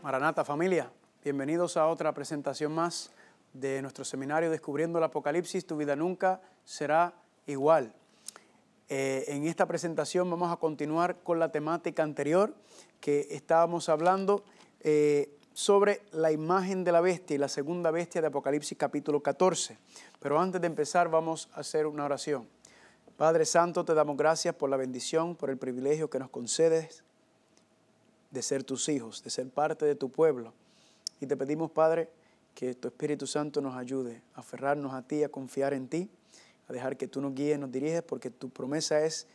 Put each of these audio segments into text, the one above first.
Maranata familia, bienvenidos a otra presentación más de nuestro seminario Descubriendo el Apocalipsis, tu vida nunca será igual. En esta presentación vamos a continuar con la temática anterior que estábamos hablando sobre la imagen de la bestia y la segunda bestia de Apocalipsis capítulo 14. Pero antes de empezar vamos a hacer una oración. Padre Santo, te damos gracias por la bendición, por el privilegio que nos concedes de ser tus hijos, de ser parte de tu pueblo. Y te pedimos, Padre, que tu Espíritu Santo nos ayude a aferrarnos a ti, a confiar en ti, a dejar que tú nos guíes, nos diriges, porque tu promesa es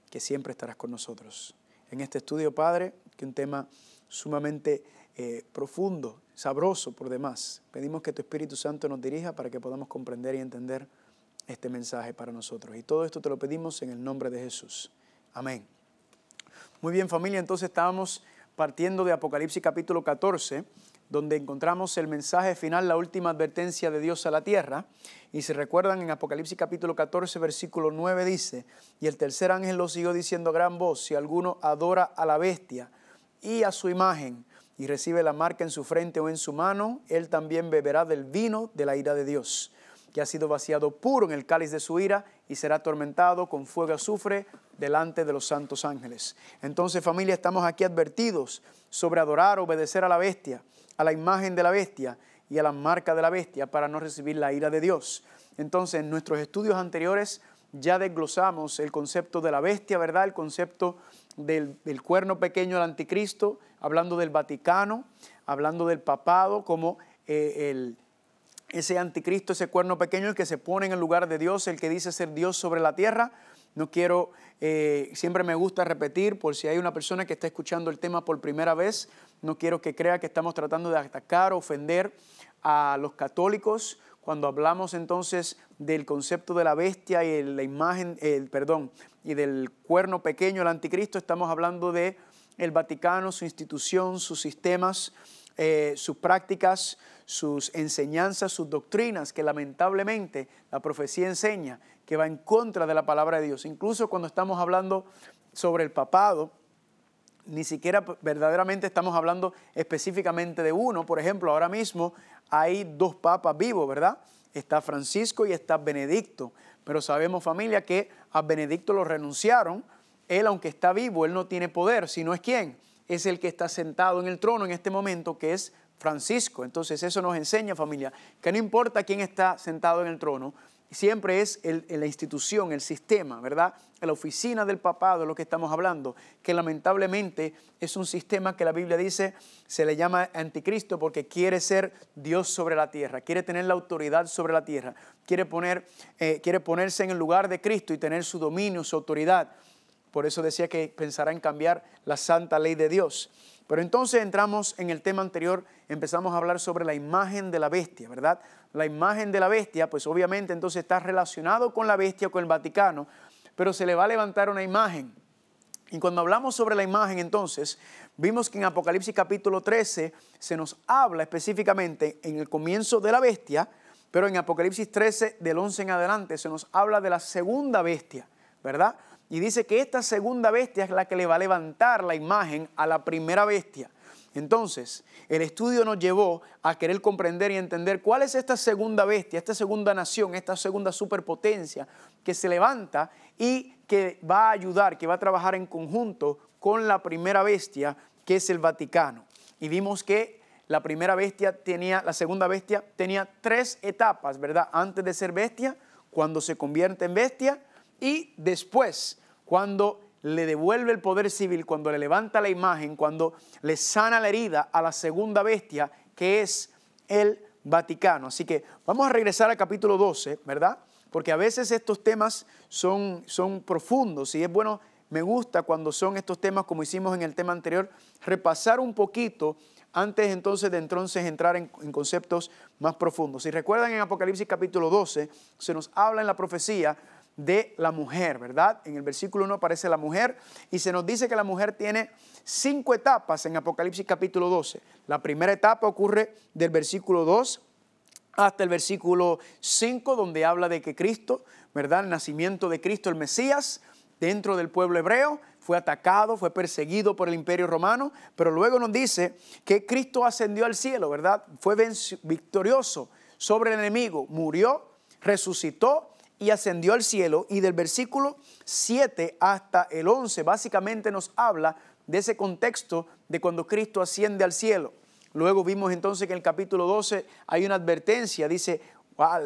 que siempre estarás con nosotros. En este estudio, Padre, que es un tema sumamente profundo, sabroso por demás, pedimos que tu Espíritu Santo nos dirija para que podamos comprender y entender este mensaje para nosotros. Y todo esto te lo pedimos en el nombre de Jesús. Amén. Muy bien, familia, entonces estábamos partiendo de Apocalipsis capítulo 14, donde encontramos el mensaje final, la última advertencia de Dios a la tierra. Y si recuerdan, en Apocalipsis capítulo 14, versículo 9 dice: y el tercer ángel lo siguió diciendo a gran voz: si alguno adora a la bestia y a su imagen y recibe la marca en su frente o en su mano, él también beberá del vino de la ira de Dios, que ha sido vaciado puro en el cáliz de su ira, y será atormentado con fuego y azufre delante de los santos ángeles. Entonces, familia, estamos aquí advertidos sobre adorar, obedecer a la bestia, a la imagen de la bestia y a la marca de la bestia para no recibir la ira de Dios. Entonces, en nuestros estudios anteriores ya desglosamos el concepto de la bestia, ¿verdad? El concepto del cuerno pequeño del anticristo, hablando del Vaticano, hablando del papado como ese anticristo, ese cuerno pequeño, el que se pone en el lugar de Dios, el que dice ser Dios sobre la tierra. No quiero, siempre me gusta repetir, por si hay una persona que está escuchando el tema por primera vez, no quiero que crea que estamos tratando de atacar o ofender a los católicos. Cuando hablamos entonces del concepto de la bestia y la imagen, y del cuerno pequeño, el anticristo, estamos hablando de el Vaticano, su institución, sus sistemas, sus prácticas, sus enseñanzas, sus doctrinas, que lamentablemente la profecía enseña que va en contra de la palabra de Dios. Incluso cuando estamos hablando sobre el papado, ni siquiera verdaderamente estamos hablando específicamente de uno. Por ejemplo, ahora mismo hay dos papas vivos, ¿verdad? Está Francisco y está Benedicto. Pero sabemos, familia, que a Benedicto lo renunciaron. Él, aunque está vivo, él no tiene poder, sino es ¿quién? Es el que está sentado en el trono en este momento, que es Francisco. Entonces eso nos enseña, familia, que no importa quién está sentado en el trono, siempre es la institución, el sistema, ¿verdad? La oficina del papado es lo que estamos hablando, que lamentablemente es un sistema que la Biblia dice se le llama anticristo porque quiere ser Dios sobre la tierra, quiere tener la autoridad sobre la tierra, quiere ponerse en el lugar de Cristo y tener su dominio, su autoridad. Por eso decía que pensará en cambiar la santa ley de Dios. Pero entonces entramos en el tema anterior, empezamos a hablar sobre la imagen de la bestia, ¿verdad? La imagen de la bestia, pues obviamente entonces está relacionado con la bestia, con el Vaticano, pero se le va a levantar una imagen. Y cuando hablamos sobre la imagen entonces, vimos que en Apocalipsis capítulo 13 se nos habla específicamente en el comienzo de la bestia, pero en Apocalipsis 13 del 11 en adelante se nos habla de la segunda bestia, ¿verdad? Y dice que esta segunda bestia es la que le va a levantar la imagen a la primera bestia. Entonces, el estudio nos llevó a querer comprender y entender cuál es esta segunda bestia, esta segunda nación, esta segunda superpotencia que se levanta y que va a ayudar, que va a trabajar en conjunto con la primera bestia, que es el Vaticano. Y vimos que la segunda bestia tenía 3 etapas, ¿verdad? Antes de ser bestia, cuando se convierte en bestia, y después, cuando le devuelve el poder civil, cuando le levanta la imagen, cuando le sana la herida a la segunda bestia, que es el Vaticano. Así que vamos a regresar al capítulo 12, ¿verdad? Porque a veces estos temas son profundos y es bueno, me gusta cuando son estos temas, como hicimos en el tema anterior, repasar un poquito antes entonces de entrar en conceptos más profundos. Si recuerdan, en Apocalipsis capítulo 12 se nos habla en la profecía de la mujer, ¿verdad? En el versículo 1 aparece la mujer y se nos dice que la mujer tiene 5 etapas en Apocalipsis capítulo 12. La primera etapa ocurre del versículo 2 hasta el versículo 5, donde habla de que Cristo, ¿verdad? El nacimiento de Cristo, el Mesías, dentro del pueblo hebreo, fue atacado, fue perseguido por el Imperio Romano, pero luego nos dice que Cristo ascendió al cielo, ¿verdad? Fue victorioso sobre el enemigo, murió, resucitó y ascendió al cielo. Y del versículo 7 hasta el 11 básicamente nos habla de ese contexto de cuando Cristo asciende al cielo. Luego vimos entonces que en el capítulo 12 hay una advertencia, dice: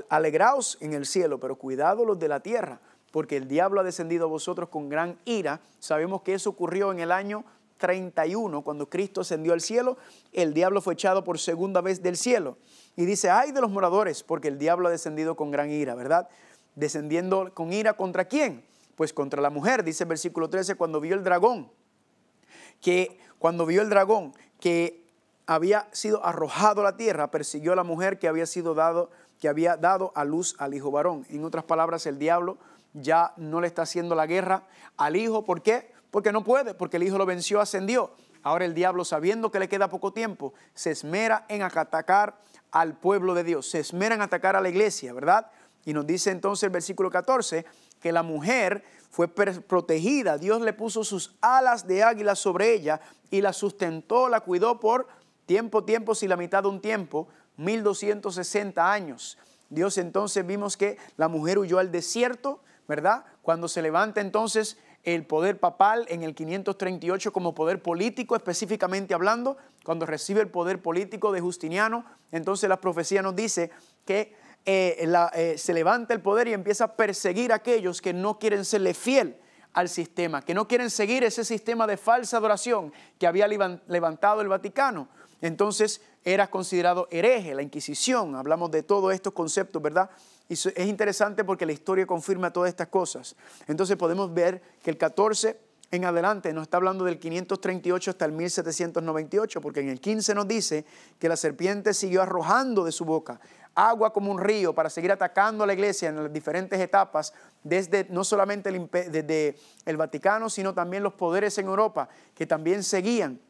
alegraos en el cielo, pero cuidado los de la tierra, porque el diablo ha descendido a vosotros con gran ira. Sabemos que eso ocurrió en el año 31, cuando Cristo ascendió al cielo. El diablo fue echado por segunda vez del cielo. Y dice: ay de los moradores, porque el diablo ha descendido con gran ira, ¿verdad? Descendiendo con ira, ¿contra quién? Pues contra la mujer. Dice el versículo 13, cuando vio el dragón que había sido arrojado a la tierra, persiguió a la mujer que había dado a luz al hijo varón. En otras palabras, el diablo ya no le está haciendo la guerra al hijo. ¿Por qué? Porque no puede, porque el hijo lo venció, ascendió. Ahora el diablo, sabiendo que le queda poco tiempo, se esmera en atacar al pueblo de Dios, se esmera en atacar a la iglesia, ¿verdad? Y nos dice entonces el versículo 14 que la mujer fue protegida. Dios le puso sus alas de águila sobre ella y la sustentó, la cuidó por tiempos y la mitad de un tiempo, 1260 años. Dios entonces vimos que la mujer huyó al desierto, ¿verdad? Cuando se levanta entonces el poder papal en el 538 como poder político, específicamente hablando, cuando recibe el poder político de Justiniano, entonces la profecía nos dice que se levanta el poder y empieza a perseguir a aquellos que no quieren serle fiel al sistema, que no quieren seguir ese sistema de falsa adoración que había levantado el Vaticano. Entonces era considerado hereje, la Inquisición. Hablamos de todos estos conceptos, ¿verdad? Y es interesante porque la historia confirma todas estas cosas. Entonces podemos ver que el 14 en adelante nos está hablando del 538 hasta el 1798, porque en el 15 nos dice que la serpiente siguió arrojando de su boca agua como un río para seguir atacando a la iglesia en las diferentes etapas, desde no solamente desde el Vaticano, sino también los poderes en Europa, que también seguían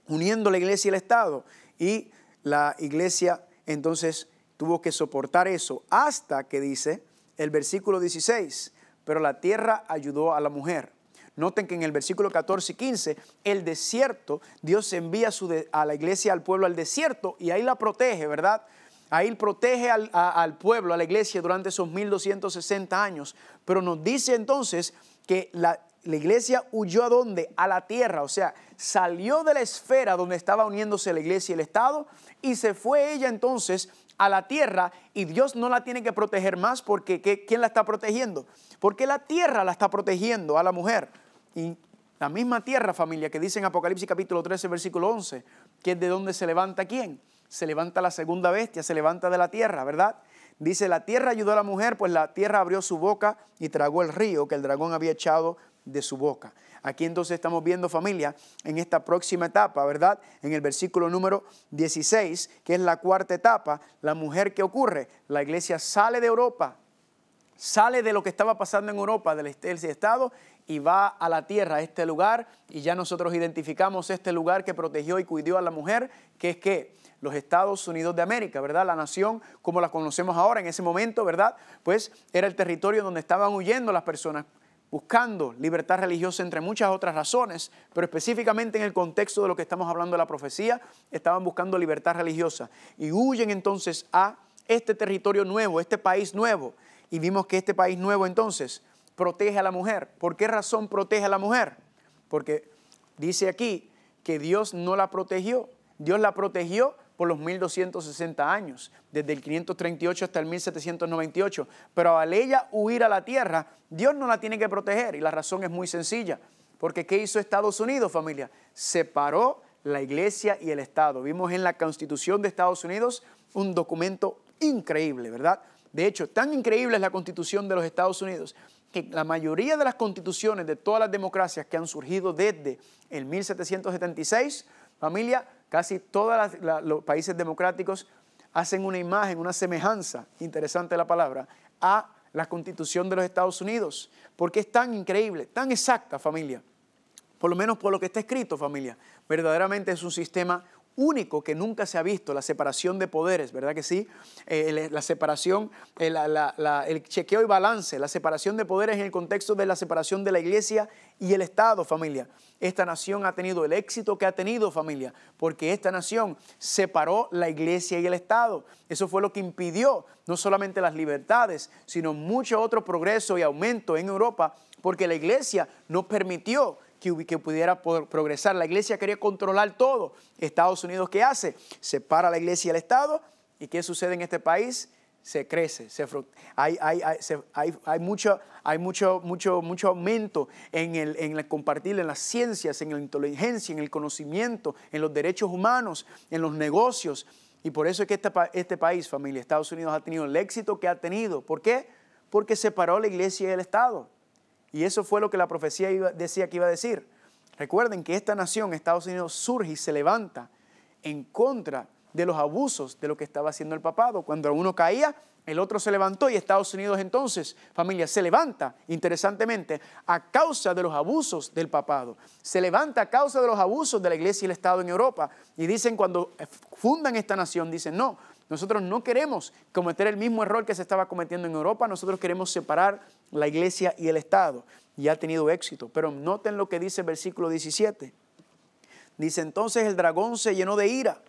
uniendo la iglesia y el Estado. Y la iglesia entonces tuvo que soportar eso hasta que dice el versículo 16, pero la tierra ayudó a la mujer. Noten que en el versículo 14 y 15, el desierto, Dios envía a la iglesia, al pueblo al desierto, y ahí la protege, ¿verdad? Ahí protege al pueblo, a la iglesia durante esos 1260 años. Pero nos dice entonces que la iglesia huyó ¿a dónde? A la tierra, o sea, salió de la esfera donde estaba uniéndose la iglesia y el Estado y se fue ella entonces a la tierra, y Dios no la tiene que proteger más porque ¿quién la está protegiendo? Porque la tierra la está protegiendo a la mujer. Y la misma tierra, familia, que dice en Apocalipsis capítulo 13, versículo 11, que es de donde se levanta ¿quién? Se levanta la segunda bestia, se levanta de la tierra, ¿verdad? Dice, la tierra ayudó a la mujer, pues la tierra abrió su boca y tragó el río que el dragón había echado de su boca. Aquí entonces estamos viendo, familia, en esta próxima etapa, ¿verdad? En el versículo número 16, que es la cuarta etapa, la mujer, ¿qué ocurre? La iglesia sale de Europa, sale de lo que estaba pasando en Europa, del Estado, y va a la tierra, a este lugar, y ya nosotros identificamos este lugar que protegió y cuidó a la mujer, que es ¿qué? Los Estados Unidos de América, ¿verdad? La nación como la conocemos ahora en ese momento, ¿verdad? Pues era el territorio donde estaban huyendo las personas, buscando libertad religiosa entre muchas otras razones, pero específicamente en el contexto de lo que estamos hablando de la profecía, estaban buscando libertad religiosa y huyen entonces a este territorio nuevo, este país nuevo. Y vimos que este país nuevo entonces protege a la mujer. ¿Por qué razón protege a la mujer? Porque dice aquí que Dios no la protegió. Dios la protegió por los 1260 años, desde el 538 hasta el 1798. Pero al ella huir a la tierra, Dios no la tiene que proteger. Y la razón es muy sencilla. Porque ¿qué hizo Estados Unidos, familia? Separó la iglesia y el Estado. Vimos en la Constitución de Estados Unidos un documento increíble, ¿verdad? De hecho, tan increíble es la Constitución de los Estados Unidos que la mayoría de las constituciones de todas las democracias que han surgido desde el 1776, familia, casi todos los países democráticos hacen una imagen, una semejanza, interesante la palabra, a la Constitución de los Estados Unidos, porque es tan increíble, tan exacta, familia, por lo menos por lo que está escrito, familia. Verdaderamente es un sistema único que nunca se ha visto, la separación de poderes, ¿verdad que sí? La separación, el chequeo y balance, la separación de poderes en el contexto de la separación de la iglesia y el Estado, familia. Esta nación ha tenido el éxito que ha tenido, familia, porque esta nación separó la iglesia y el Estado. Eso fue lo que impidió no solamente las libertades, sino mucho otro progreso y aumento en Europa, porque la iglesia no permitió que pudiera progresar. La iglesia quería controlar todo. Estados Unidos, ¿qué hace? Separa la iglesia y el Estado. ¿Y qué sucede en este país? Se crece, hay mucho aumento en el compartir, en las ciencias, en la inteligencia, en el conocimiento, en los derechos humanos, en los negocios. Y por eso es que este país, familia, Estados Unidos, ha tenido el éxito que ha tenido. ¿Por qué? Porque separó la iglesia y el Estado. Y eso fue lo que la profecía decía que iba a decir. Recuerden que esta nación, Estados Unidos, surge y se levanta en contra de los abusos de lo que estaba haciendo el papado. Cuando uno caía, el otro se levantó y Estados Unidos entonces, familia, se levanta, interesantemente, a causa de los abusos del papado. Se levanta a causa de los abusos de la iglesia y el Estado en Europa. Y dicen, cuando fundan esta nación, dicen, no, nosotros no queremos cometer el mismo error que se estaba cometiendo en Europa. Nosotros queremos separar la iglesia y el Estado. Y ha tenido éxito. Pero noten lo que dice el versículo 17. Dice, entonces el dragón se llenó de ira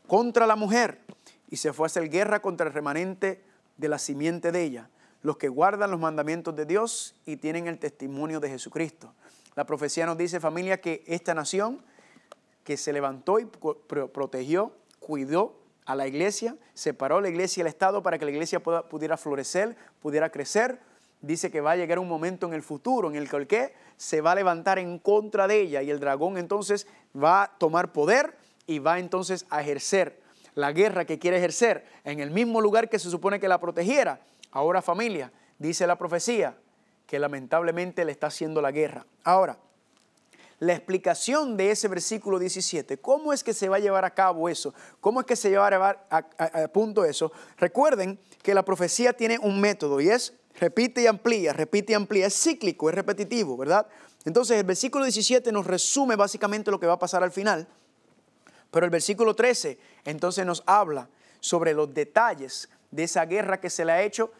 contra la mujer y se fue a hacer guerra contra el remanente de la simiente de ella, los que guardan los mandamientos de Dios y tienen el testimonio de Jesucristo. La profecía nos dice, familia, que esta nación que se levantó y protegió, cuidó a la iglesia, separó la iglesia y el Estado para que la iglesia pudiera florecer, pudiera crecer. Dice que va a llegar un momento en el futuro en el que se va a levantar en contra de ella y el dragón entonces va a tomar poder y va entonces a ejercer la guerra que quiere ejercer en el mismo lugar que se supone que la protegiera. Ahora, familia, dice la profecía que lamentablemente le está haciendo la guerra. Ahora, la explicación de ese versículo 17, ¿cómo es que se va a llevar a cabo eso? ¿Cómo es que se va a llevar a punto eso? Recuerden que la profecía tiene un método y es repite y amplía, es cíclico, es repetitivo, ¿verdad? Entonces el versículo 17 nos resume básicamente lo que va a pasar al final, pero el versículo 13 entonces nos habla sobre los detalles de esa guerra que se le ha hecho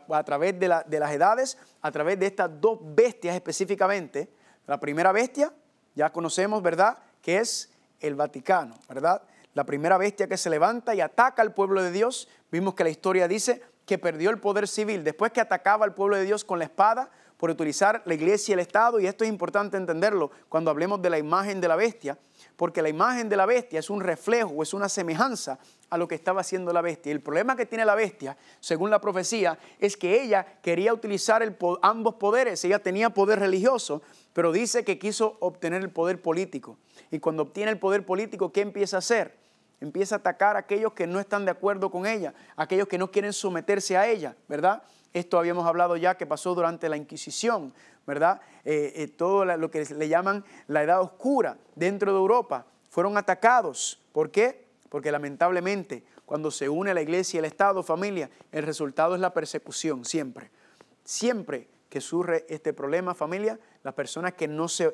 a través de las edades, a través de estas dos bestias específicamente. La primera bestia, ya conocemos, ¿verdad?, que es el Vaticano, ¿verdad? La primera bestia que se levanta y ataca al pueblo de Dios. Vimos que la historia dice que perdió el poder civil después que atacaba al pueblo de Dios con la espada por utilizar la iglesia y el Estado. Y esto es importante entenderlo cuando hablemos de la imagen de la bestia, porque la imagen de la bestia es un reflejo, es una semejanza a lo que estaba haciendo la bestia. Y el problema que tiene la bestia, según la profecía, es que ella quería utilizar ambos poderes. Ella tenía poder religioso, pero dice que quiso obtener el poder político. Y cuando obtiene el poder político, ¿qué empieza a hacer? Empieza a atacar a aquellos que no están de acuerdo con ella, aquellos que no quieren someterse a ella, ¿verdad? Esto habíamos hablado ya que pasó durante la Inquisición, ¿verdad? Todo lo que le llaman la Edad Oscura dentro de Europa fueron atacados. ¿Por qué? Porque lamentablemente cuando se une la iglesia y el Estado, familia, el resultado es la persecución siempre. Siempre que surge este problema, familia, las personas que no se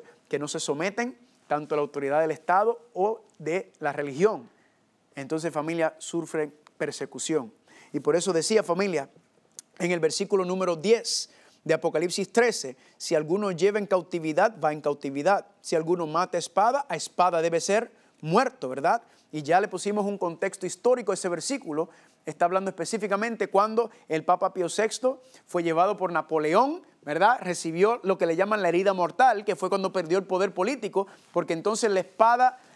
someten tanto a la autoridad del Estado o de la religión, entonces, familia, sufren persecución. Y por eso decía, familia, en el versículo número 10 de Apocalipsis 13, si alguno lleva en cautividad, va en cautividad. Si alguno mata a espada debe ser muerto, ¿verdad? Y ya le pusimos un contexto histórico a ese versículo. Está hablando específicamente cuando el Papa Pío VI fue llevado por Napoleón, ¿verdad? Recibió lo que le llaman la herida mortal, que fue cuando perdió el poder político, porque entonces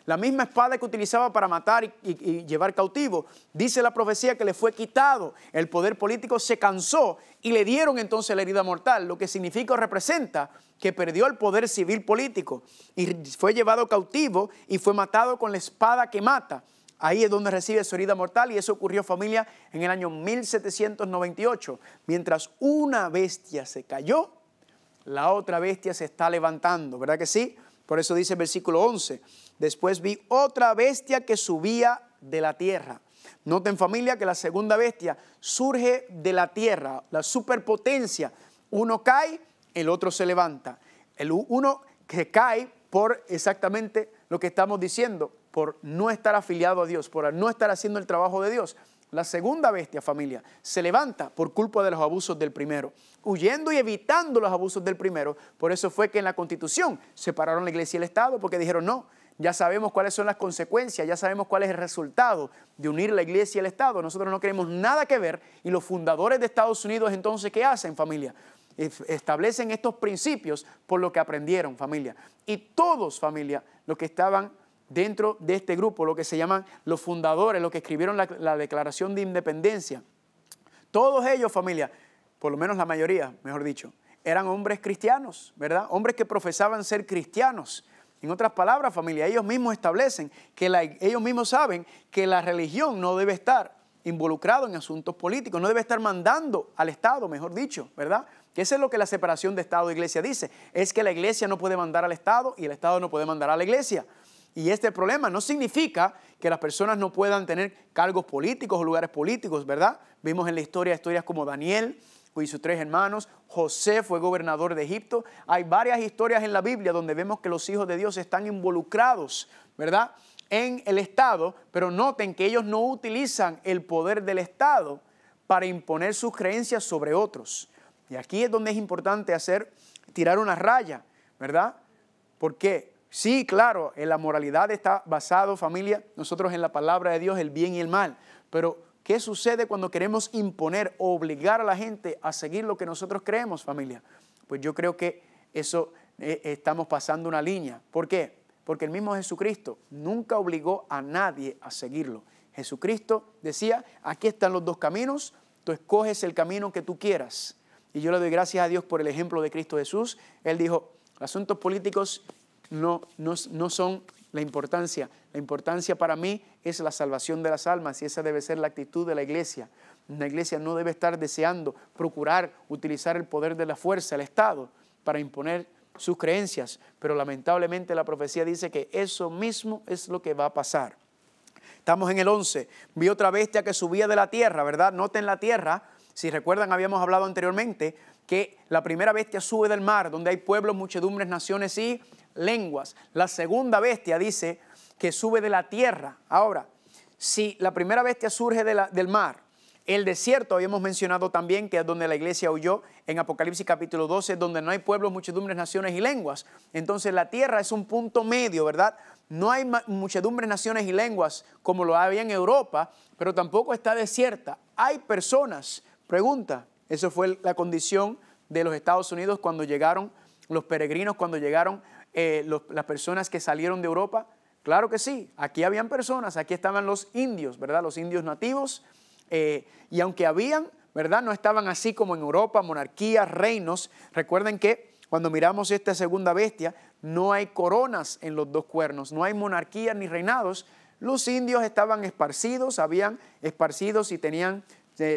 la misma espada que utilizaba para matar y llevar cautivo, dice la profecía que le fue quitado. El poder político se cansó y le dieron entonces la herida mortal, lo que significa o representa que perdió el poder civil político y fue llevado cautivo y fue matado con la espada que mata. Ahí es donde recibe su herida mortal y eso ocurrió, familia, en el año 1798. Mientras una bestia se cayó, la otra bestia se está levantando, ¿verdad que sí? Por eso dice el versículo 11, después vi otra bestia que subía de la tierra. Noten, familia, que la segunda bestia surge de la tierra, la superpotencia. Uno cae, el otro se levanta. Uno que cae por exactamente lo que estamos diciendo, por no estar afiliado a Dios, por no estar haciendo el trabajo de Dios. La segunda bestia, familia, se levanta por culpa de los abusos del primero, huyendo y evitando los abusos del primero. Por eso fue que en la Constitución separaron la iglesia y el Estado, porque dijeron no, ya sabemos cuáles son las consecuencias, ya sabemos cuál es el resultado de unir la iglesia y el Estado. Nosotros no queremos nada que ver. Y los fundadores de Estados Unidos, entonces, ¿qué hacen, familia? Establecen estos principios por lo que aprendieron, familia. Y todos, familia, los que estaban dentro de este grupo, lo que se llaman los fundadores, los que escribieron la Declaración de Independencia, todos ellos, familia, por lo menos la mayoría, mejor dicho, eran hombres cristianos, ¿verdad? Hombres que profesaban ser cristianos. En otras palabras, familia, ellos mismos establecen que ellos mismos saben que la religión no debe estar involucrado en asuntos políticos, no debe estar mandando al Estado, mejor dicho, ¿verdad? Que eso es lo que la separación de Estado e Iglesia dice, es que la Iglesia no puede mandar al Estado y el Estado no puede mandar a la Iglesia. Y este problema no significa que las personas no puedan tener cargos políticos o lugares políticos, ¿verdad? Vimos en la historia historias como Daniel y sus 3 hermanos, José fue gobernador de Egipto. Hay varias historias en la Biblia donde vemos que los hijos de Dios están involucrados, ¿verdad?, en el Estado, pero noten que ellos no utilizan el poder del Estado para imponer sus creencias sobre otros. Y aquí es donde es importante tirar una raya, ¿verdad? ¿Por qué? Sí, claro, en la moralidad está basado, familia, nosotros en la palabra de Dios, el bien y el mal. Pero, ¿qué sucede cuando queremos imponer o obligar a la gente a seguir lo que nosotros creemos, familia? Pues yo creo que eso estamos pasando una línea. ¿Por qué? Porque el mismo Jesucristo nunca obligó a nadie a seguirlo. Jesucristo decía, aquí están los 2 caminos, tú escoges el camino que tú quieras. Y yo le doy gracias a Dios por el ejemplo de Cristo Jesús. Él dijo, asuntos políticos no son la importancia. La importancia para mí es la salvación de las almas y esa debe ser la actitud de la iglesia. Una iglesia no debe estar deseando procurar utilizar el poder de la fuerza, el Estado, para imponer sus creencias, pero lamentablemente la profecía dice que eso mismo es lo que va a pasar. Estamos en el 11. Vi otra bestia que subía de la tierra, ¿verdad? Noten la tierra. Si recuerdan, habíamos hablado anteriormente que la primera bestia sube del mar, donde hay pueblos, muchedumbres, naciones y lenguas. La segunda bestia dice que sube de la tierra. Ahora, si la primera bestia surge del mar, el desierto, habíamos mencionado también que es donde la iglesia huyó en Apocalipsis capítulo 12, donde no hay pueblos, muchedumbres, naciones y lenguas. Entonces la tierra es un punto medio, ¿verdad? No hay muchedumbres, naciones y lenguas como lo había en Europa, pero tampoco está desierta. Hay personas, pregunta, eso fue la condición de los Estados Unidos cuando llegaron los peregrinos, cuando llegaron las personas que salieron de Europa. Claro que sí, aquí habían personas, aquí estaban los indios, ¿verdad? Los indios nativos. Y aunque habían, ¿verdad?, no estaban así como en Europa, monarquías, reinos. Recuerden que cuando miramos esta segunda bestia, no hay coronas en los 2 cuernos, no hay monarquías ni reinados. Los indios estaban esparcidos, habían esparcidos y tenían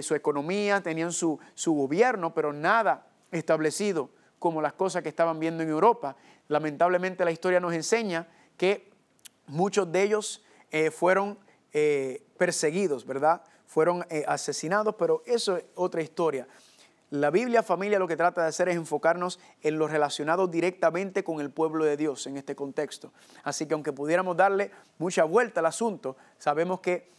su economía, tenían su gobierno, pero nada establecido como las cosas que estaban viendo en Europa. Lamentablemente la historia nos enseña que muchos de ellos fueron perseguidos, ¿verdad? Fueron asesinados, pero eso es otra historia. La Biblia, familia, lo que trata de hacer es enfocarnos en lo relacionado directamente con el pueblo de Dios en este contexto. Así que aunque pudiéramos darle mucha vuelta al asunto, sabemos que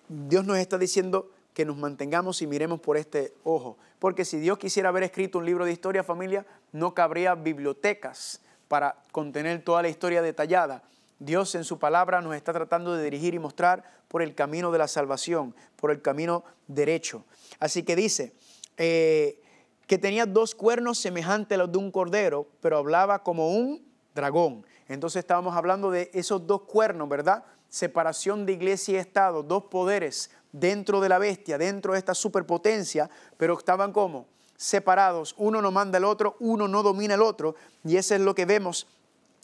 Dios nos está diciendo que nos mantengamos y miremos por este ojo. Porque si Dios quisiera haber escrito un libro de historia, familia, no cabría bibliotecas para contener toda la historia detallada. Dios en su palabra nos está tratando de dirigir y mostrar por el camino de la salvación, por el camino derecho. Así que dice que tenía 2 cuernos semejantes a los de un cordero, pero hablaba como un dragón. Entonces estábamos hablando de esos 2 cuernos, ¿verdad? Separación de iglesia y Estado, 2 poderes dentro de la bestia, dentro de esta superpotencia, pero estaban como separados. Uno no manda al otro, uno no domina al otro, y eso es lo que vemos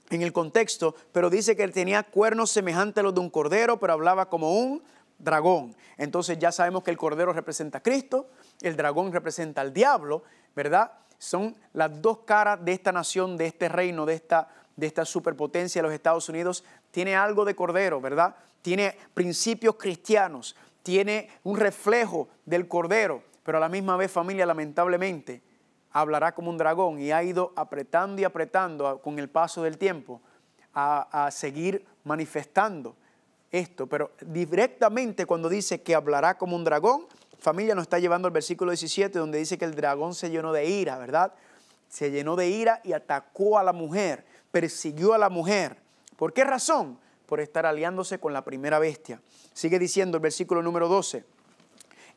en el contexto, pero dice que él tenía cuernos semejantes a los de un cordero, pero hablaba como un dragón. Entonces ya sabemos que el cordero representa a Cristo, el dragón representa al diablo, ¿verdad? Son las 2 caras de esta nación, de este reino, de esta superpotencia de los Estados Unidos. Tiene algo de cordero, ¿verdad? Tiene principios cristianos, tiene un reflejo del cordero, pero a la misma vez, familia, lamentablemente, hablará como un dragón y ha ido apretando y apretando con el paso del tiempo a seguir manifestando esto, pero directamente cuando dice que hablará como un dragón, familia, nos está llevando al versículo 17, donde dice que el dragón se llenó de ira, ¿verdad? Se llenó de ira y atacó a la mujer, persiguió a la mujer. ¿Por qué razón? Por estar aliándose con la primera bestia. Sigue diciendo el versículo número 12.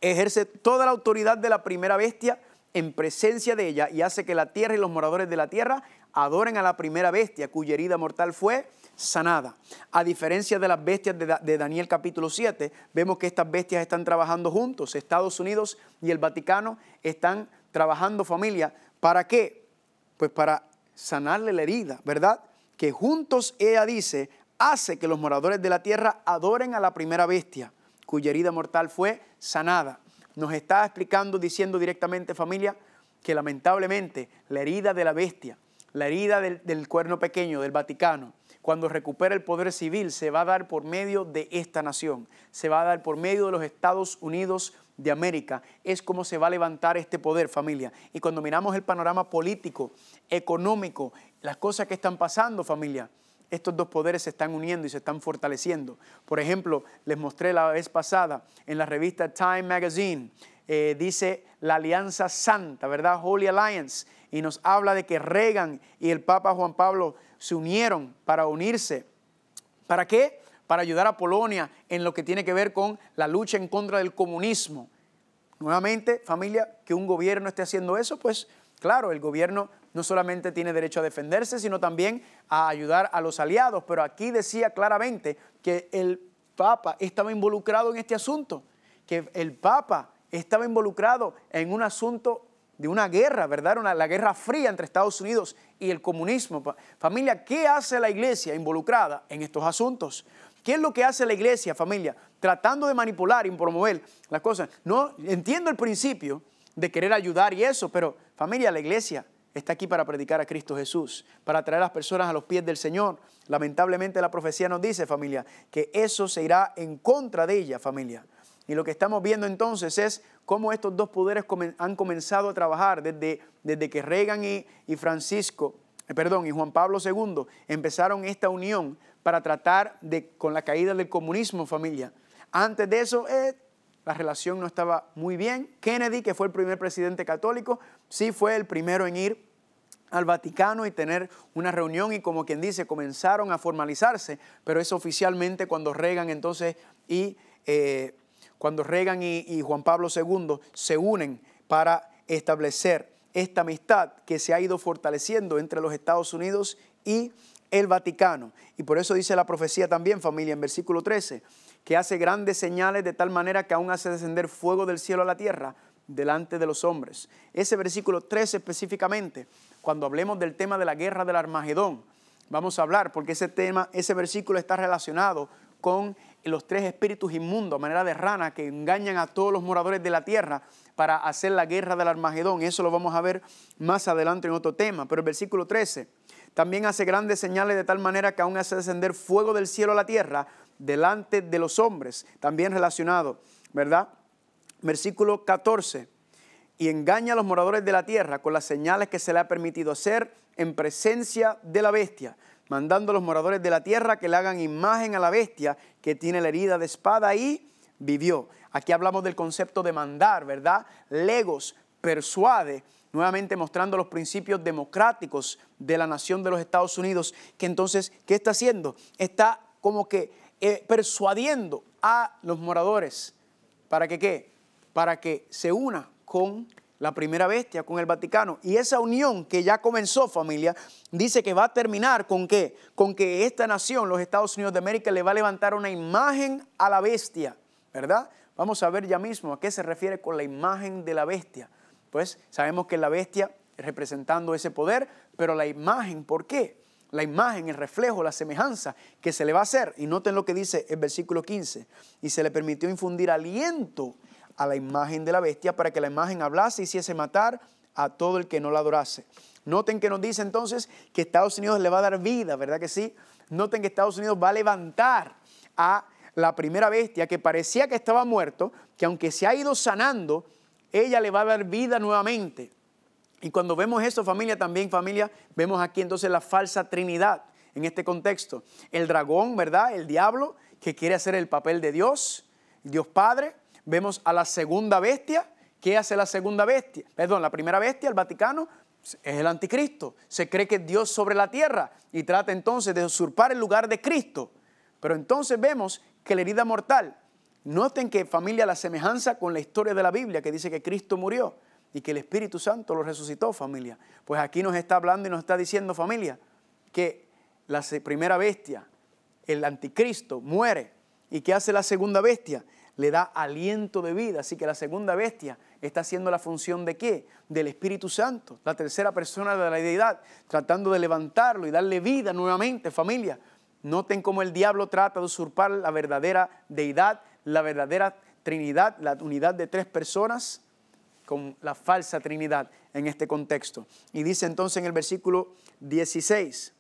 Ejerce toda la autoridad de la primera bestia en presencia de ella y hace que la tierra y los moradores de la tierra adoren a la primera bestia, cuya herida mortal fue sanada. A diferencia de las bestias de Daniel capítulo 7, vemos que estas bestias están trabajando juntos. Estados Unidos y el Vaticano están trabajando, familia. ¿Para qué? Pues para sanarle la herida, ¿verdad? Que juntos, ella dice, hace que los moradores de la tierra adoren a la primera bestia, cuya herida mortal fue sanada. Nos está explicando, diciendo directamente, familia, que lamentablemente la herida de la bestia, la herida del cuerno pequeño, del Vaticano, cuando recupera el poder civil, se va a dar por medio de esta nación, se va a dar por medio de los Estados Unidos de América. Es como se va a levantar este poder, familia. Y cuando miramos el panorama político, económico, las cosas que están pasando, familia, estos dos poderes se están uniendo y se están fortaleciendo. Por ejemplo, les mostré la vez pasada en la revista Time Magazine, dice la Alianza Santa, ¿verdad? Holy Alliance. Y nos habla de que Reagan y el Papa Juan Pablo se unieron para unirse. ¿Para qué? Para ayudar a Polonia en lo que tiene que ver con la lucha en contra del comunismo. Nuevamente, familia, que un gobierno esté haciendo eso, pues claro, el gobierno no solamente tiene derecho a defenderse, sino también a ayudar a los aliados. Pero aquí decía claramente que el Papa estaba involucrado en este asunto, que el Papa estaba involucrado en un asunto de una guerra, ¿verdad? La guerra fría entre Estados Unidos y el comunismo. Familia, ¿qué hace la iglesia involucrada en estos asuntos? ¿Qué es lo que hace la iglesia, familia? Tratando de manipular y promover las cosas. No, entiendo el principio de querer ayudar y eso, pero familia, la iglesia está aquí para predicar a Cristo Jesús, para traer a las personas a los pies del Señor. Lamentablemente la profecía nos dice, familia, que eso se irá en contra de ella, familia. Y lo que estamos viendo entonces es cómo estos dos poderes han comenzado a trabajar desde que Reagan y Juan Pablo II empezaron esta unión para tratar con la caída del comunismo, familia. Antes de eso, la relación no estaba muy bien. Kennedy, que fue el primer presidente católico, sí fue el primero en ir al Vaticano y tener una reunión y, como quien dice, comenzaron a formalizarse, pero es oficialmente cuando Reagan y Juan Pablo II se unen para establecer esta amistad que se ha ido fortaleciendo entre los Estados Unidos y el Vaticano. Y por eso dice la profecía también, familia, en versículo 13, que hace grandes señales de tal manera que aún hace descender fuego del cielo a la tierra delante de los hombres. Ese versículo 13 específicamente, cuando hablemos del tema de la guerra del Armagedón, vamos a hablar, porque ese versículo está relacionado con los tres espíritus inmundos, a manera de rana, que engañan a todos los moradores de la tierra para hacer la guerra del Armagedón. Eso lo vamos a ver más adelante en otro tema. Pero el versículo 13 también hace grandes señales de tal manera que aún hace descender fuego del cielo a la tierra delante de los hombres. También relacionado, ¿verdad? Versículo 14. Y engaña a los moradores de la tierra con las señales que se le ha permitido hacer en presencia de la bestia, mandando a los moradores de la tierra que le hagan imagen a la bestia que tiene la herida de espada y vivió. Aquí hablamos del concepto de mandar, ¿verdad? Legos, persuade, nuevamente mostrando los principios democráticos de la nación de los Estados Unidos, que entonces, ¿qué está haciendo? Está como que persuadiendo a los moradores. ¿Para que qué? Para que se una con la primera bestia, con el Vaticano. Y esa unión que ya comenzó, familia, dice que va a terminar ¿con qué? Con que esta nación, los Estados Unidos de América, le va a levantar una imagen a la bestia, ¿verdad? Vamos a ver ya mismo a qué se refiere con la imagen de la bestia. Pues sabemos que la bestia representando ese poder, pero la imagen, ¿por qué? La imagen, el reflejo, la semejanza que se le va a hacer. Y noten lo que dice el versículo 15. Y se le permitió infundir aliento a la imagen de la bestia para que la imagen hablase y hiciese matar a todo el que no la adorase. Noten que nos dice entonces que Estados Unidos le va a dar vida, ¿verdad que sí? Noten que Estados Unidos va a levantar a la primera bestia que parecía que estaba muerto, que aunque se ha ido sanando, ella le va a dar vida nuevamente. Y cuando vemos eso, familia, vemos aquí entonces la falsa trinidad. en este contexto. El dragón, ¿verdad? El diablo, que quiere hacer el papel de Dios, Dios Padre. Vemos a la segunda bestia. ¿Qué hace la segunda bestia? Perdón, la primera bestia, el Vaticano, es el anticristo. Se cree que es Dios sobre la tierra y trata entonces de usurpar el lugar de Cristo. Pero entonces vemos que la herida mortal, noten que familia, la semejanza con la historia de la Biblia que dice que Cristo murió y que el Espíritu Santo lo resucitó, familia. Pues aquí nos está hablando y nos está diciendo, familia, que la primera bestia, el anticristo, muere. ¿Y qué hace la segunda bestia? Le da aliento de vida. Así que la segunda bestia está haciendo la función ¿de qué? Del Espíritu Santo, la tercera persona de la deidad, tratando de levantarlo y darle vida nuevamente, familia. Noten cómo el diablo trata de usurpar la verdadera deidad, la verdadera Trinidad, la unidad de tres personas, con la falsa Trinidad en este contexto. Y dice entonces en el versículo 16,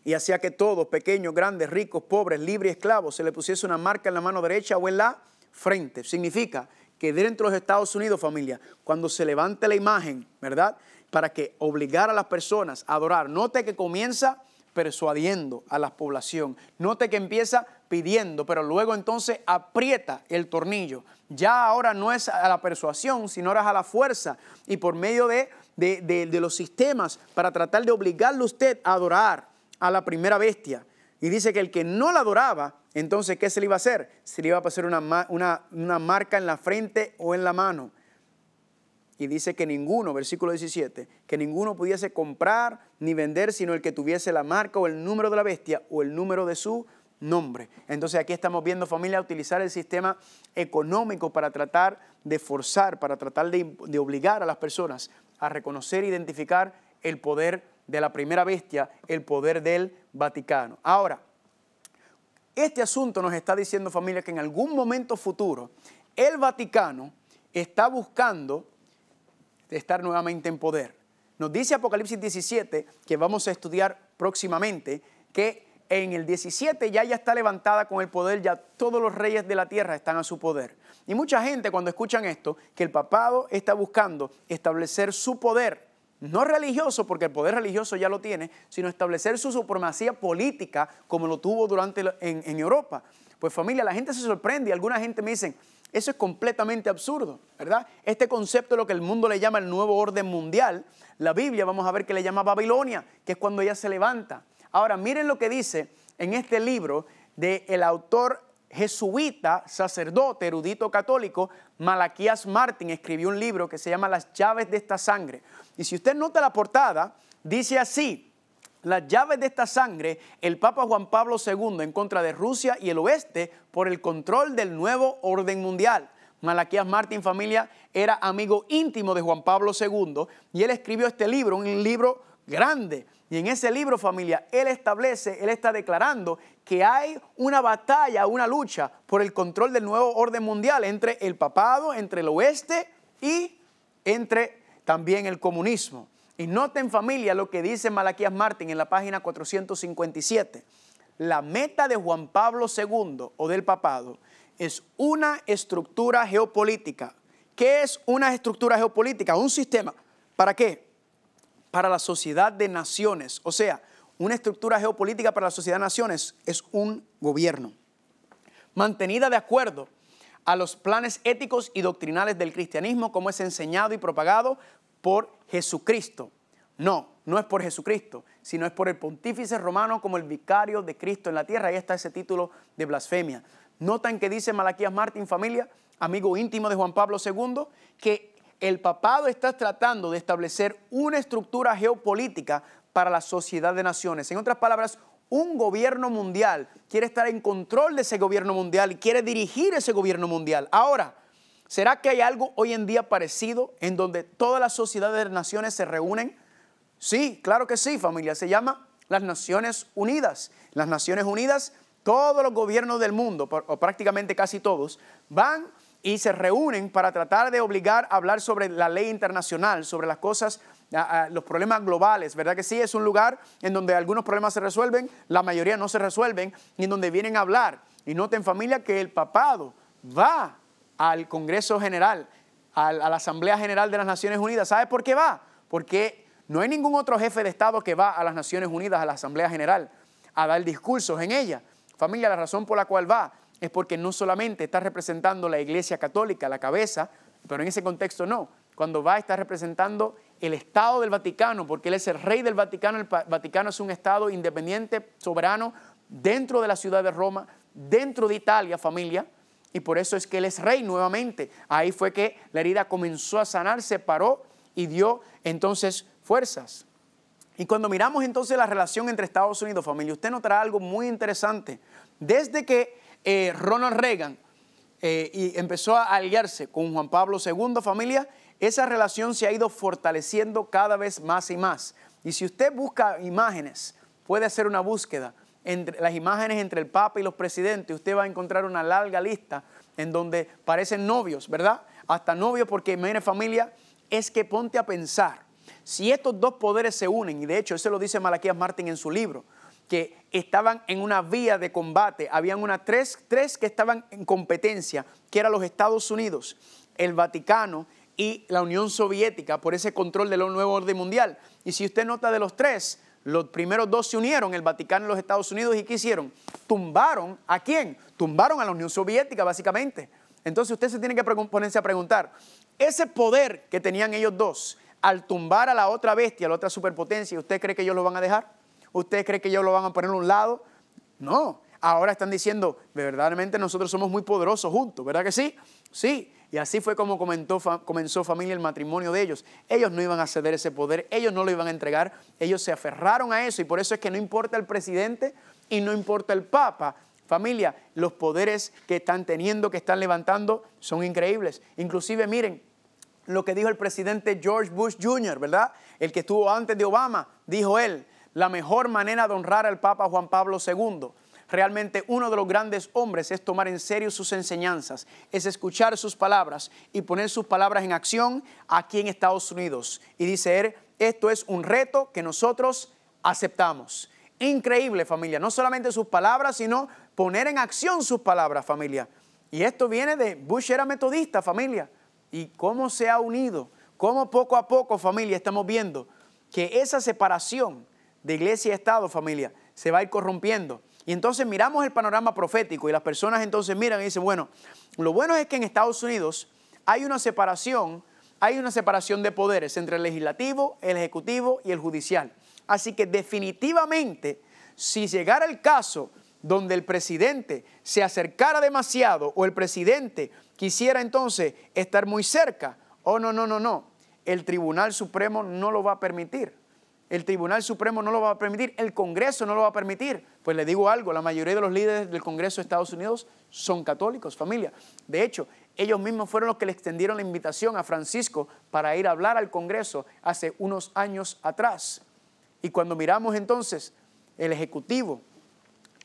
y hacía que todos, pequeños, grandes, ricos, pobres, libres y esclavos, se le pusiese una marca en la mano derecha o en la frente. Significa que dentro de los Estados Unidos, familia, cuando se levante la imagen, ¿verdad? Para que obligar a las personas a adorar. Note que comienza persuadiendo a la población. Note que empieza pidiendo, pero luego entonces aprieta el tornillo. Ya ahora no es a la persuasión, sino ahora es a la fuerza. Y por medio de los sistemas para tratar de obligarle a usted a adorar a la primera bestia. Y dice que el que no la adoraba, entonces, ¿qué se le iba a hacer? Se le iba a pasar una marca en la frente o en la mano. Y dice que ninguno, versículo 17, que ninguno pudiese comprar ni vender, sino el que tuviese la marca o el número de la bestia o el número de su nombre. Entonces aquí estamos viendo, familia, utilizar el sistema económico para tratar de forzar, para tratar de obligar a las personas a reconocer e identificar el poder de la primera bestia, el poder del Vaticano. Ahora, este asunto nos está diciendo, familia, que en algún momento futuro el Vaticano está buscando estar nuevamente en poder. Nos dice Apocalipsis 17, que vamos a estudiar próximamente, que en el 17 ya está levantada con el poder, ya todos los reyes de la tierra están a su poder. Y mucha gente cuando escuchan esto, que el papado está buscando establecer su poder, no religioso, porque el poder religioso ya lo tiene, sino establecer su supremacía política como lo tuvo en Europa. Pues familia, la gente se sorprende y alguna gente me dice, eso es completamente absurdo, ¿verdad? Este concepto es lo que el mundo le llama el nuevo orden mundial. La Biblia vamos a ver que le llama Babilonia, que es cuando ella se levanta. Ahora miren lo que dice en este libro del autor jesuita, sacerdote, erudito católico, Malaquías Martín, escribió un libro que se llama Las llaves de esta sangre. Y si usted nota la portada, dice así: las llaves de esta sangre, el Papa Juan Pablo II en contra de Rusia y el oeste por el control del nuevo orden mundial. Malaquías Martín, familia, era amigo íntimo de Juan Pablo II y él escribió este libro, un libro grande. Y en ese libro, familia, él está declarando que hay una batalla, una lucha por el control del nuevo orden mundial entre el papado, entre el oeste y entre también el comunismo. Y noten, familia, lo que dice Malaquías Martín en la página 457. La meta de Juan Pablo II o del papado es una estructura geopolítica. ¿Qué es una estructura geopolítica? Un sistema. ¿Para qué? Para la sociedad de naciones. O sea, una estructura geopolítica para la sociedad de naciones es un gobierno mantenida de acuerdo a los planes éticos y doctrinales del cristianismo como es enseñado y propagado por Jesucristo. No es por Jesucristo, sino es por el pontífice romano como el vicario de Cristo en la tierra. Ahí está ese título de blasfemia. Notan que dice Malaquías Martín, familia, amigo íntimo de Juan Pablo II, que el papado está tratando de establecer una estructura geopolítica para la sociedad de naciones. En otras palabras, un gobierno mundial quiere estar en control de ese gobierno mundial y quiere dirigir ese gobierno mundial. Ahora, ¿será que hay algo hoy en día parecido en donde todas las sociedades de naciones se reúnen? Sí, claro que sí, familia. Se llama las Naciones Unidas. Las Naciones Unidas, todos los gobiernos del mundo, o prácticamente casi todos, van y se reúnen para tratar de obligar a hablar sobre la ley internacional, sobre las cosas, los problemas globales, ¿verdad que sí? Es un lugar en donde algunos problemas se resuelven, la mayoría no se resuelven, y en donde vienen a hablar. Y noten, familia, que el papado va al Congreso General, a la Asamblea General de las Naciones Unidas. ¿Sabe por qué va? Porque No hay ningún otro jefe de Estado que va a las Naciones Unidas, a la Asamblea General, a dar discursos en ella. Familia, la razón por la cual va es porque no solamente está representando la Iglesia Católica, la cabeza, pero en ese contexto no. Cuando va, está representando el Estado del Vaticano, porque él es el rey del Vaticano. El Vaticano es un Estado independiente, soberano, dentro de la ciudad de Roma, dentro de Italia, familia, y por eso es que él es rey nuevamente. Ahí fue que la herida comenzó a sanar, se paró y dio entonces fuerzas. Y cuando miramos entonces la relación entre Estados Unidos, familia, usted notará algo muy interesante. Desde que Ronald Reagan y empezó a aliarse con Juan Pablo II, familia, esa relación se ha ido fortaleciendo cada vez más y más. Y si usted busca imágenes, puede hacer una búsqueda entre las imágenes entre el Papa y los presidentes, usted va a encontrar una larga lista en donde parecen novios, ¿verdad? Hasta novios, porque, mire, familia, es que ponte a pensar, si estos dos poderes se unen, y de hecho eso lo dice Malaquías Martín en su libro, que estaban en una vía de combate, habían tres que estaban en competencia, que eran los Estados Unidos, el Vaticano y la Unión Soviética, por ese control del nuevo orden mundial. Y si usted nota, de los tres, los primeros dos se unieron, el Vaticano y los Estados Unidos, ¿y qué hicieron? Tumbaron, ¿a quién? Tumbaron a la Unión Soviética, básicamente. Entonces usted se tiene que ponerse a preguntar, ese poder que tenían ellos dos, al tumbar a la otra bestia, a la otra superpotencia, ¿usted cree que ellos lo van a dejar? ¿Usted cree que ellos lo van a poner a un lado? No. Ahora están diciendo, verdaderamente nosotros somos muy poderosos juntos, ¿verdad que sí? Sí. Y así fue como comenzó, familia, el matrimonio de ellos. Ellos no iban a ceder ese poder, ellos no lo iban a entregar, ellos se aferraron a eso, y por eso es que no importa el presidente y no importa el Papa. Familia, los poderes que están teniendo, que están levantando, son increíbles. Inclusive, miren lo que dijo el presidente George Bush Jr., ¿verdad? El que estuvo antes de Obama, dijo él, la mejor manera de honrar al Papa Juan Pablo II, realmente uno de los grandes hombres, es tomar en serio sus enseñanzas, es escuchar sus palabras y poner sus palabras en acción aquí en Estados Unidos. Y dice él, esto es un reto que nosotros aceptamos. Increíble, familia, no solamente sus palabras, sino poner en acción sus palabras, familia. Y esto viene de Bush, era metodista, familia. Y cómo se ha unido, cómo poco a poco, familia, estamos viendo que esa separación de iglesia y Estado, familia, se va a ir corrompiendo. Y entonces miramos el panorama profético y las personas entonces miran y dicen, bueno, lo bueno es que en Estados Unidos hay una separación de poderes entre el legislativo, el ejecutivo y el judicial. Así que definitivamente, si llegara el caso donde el presidente se acercara demasiado o el presidente quisiera entonces estar muy cerca, no, el Tribunal Supremo no lo va a permitir. El Tribunal Supremo no lo va a permitir, el Congreso no lo va a permitir. Pues le digo algo, la mayoría de los líderes del Congreso de Estados Unidos son católicos, familia. De hecho, ellos mismos fueron los que le extendieron la invitación a Francisco para ir a hablar al Congreso hace unos años atrás. Y cuando miramos entonces el Ejecutivo,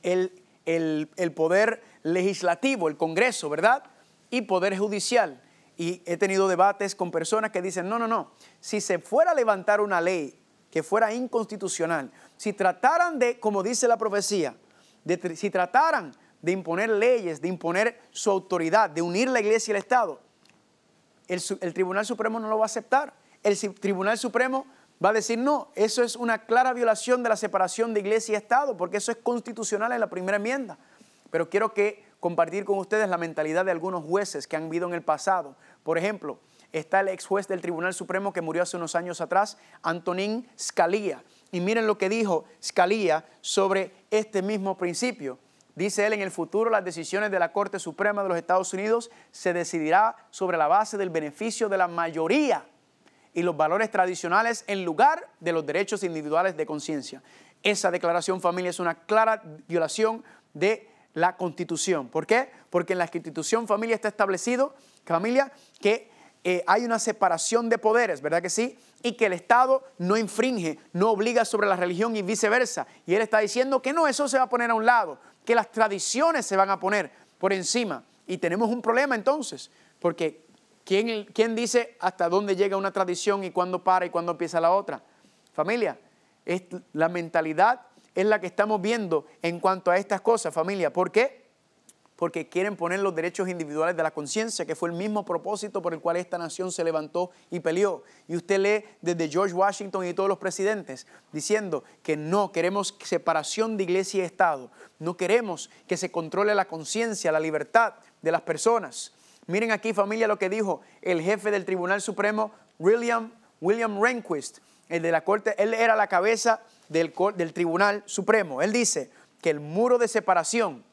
el Poder Legislativo, el Congreso, ¿verdad? Y Poder Judicial. Y he tenido debates con personas que dicen, no, si se fuera a levantar una ley que fuera inconstitucional, si trataran de, como dice la profecía, si trataran de imponer leyes, de imponer su autoridad, de unir la iglesia y el Estado, el Tribunal Supremo no lo va a aceptar. El Tribunal Supremo va a decir, no, eso es una clara violación de la separación de iglesia y Estado, porque eso es constitucional en la primera enmienda. Pero quiero compartir con ustedes la mentalidad de algunos jueces que han habido en el pasado. Por ejemplo, está el ex juez del Tribunal Supremo que murió hace unos años atrás, Antonin Scalia. Y miren lo que dijo Scalia sobre este mismo principio. Dice él, en el futuro las decisiones de la Corte Suprema de los Estados Unidos se decidirá sobre la base del beneficio de la mayoría y los valores tradicionales en lugar de los derechos individuales de conciencia. Esa declaración, familia, es una clara violación de la Constitución. ¿Por qué? Porque en la Constitución, familia, está establecido, familia, que hay una separación de poderes, ¿verdad que sí? Y que el Estado no infringe, no obliga sobre la religión y viceversa. Y él está diciendo que no, eso se va a poner a un lado, que las tradiciones se van a poner por encima. Y tenemos un problema entonces, porque ¿quién dice hasta dónde llega una tradición y cuándo para y cuándo empieza la otra? Familia, la mentalidad es la que estamos viendo en cuanto a estas cosas, familia. ¿Por qué? porque quieren poner los derechos individuales de la conciencia, que fue el mismo propósito por el cual esta nación se levantó y peleó. Y usted lee desde George Washington y todos los presidentes diciendo que no queremos separación de iglesia y Estado, no queremos que se controle la conciencia, la libertad de las personas. Miren aquí, familia, lo que dijo el jefe del Tribunal Supremo, William Rehnquist, el de la Corte. Él era la cabeza del Tribunal Supremo. Él dice que el muro de separación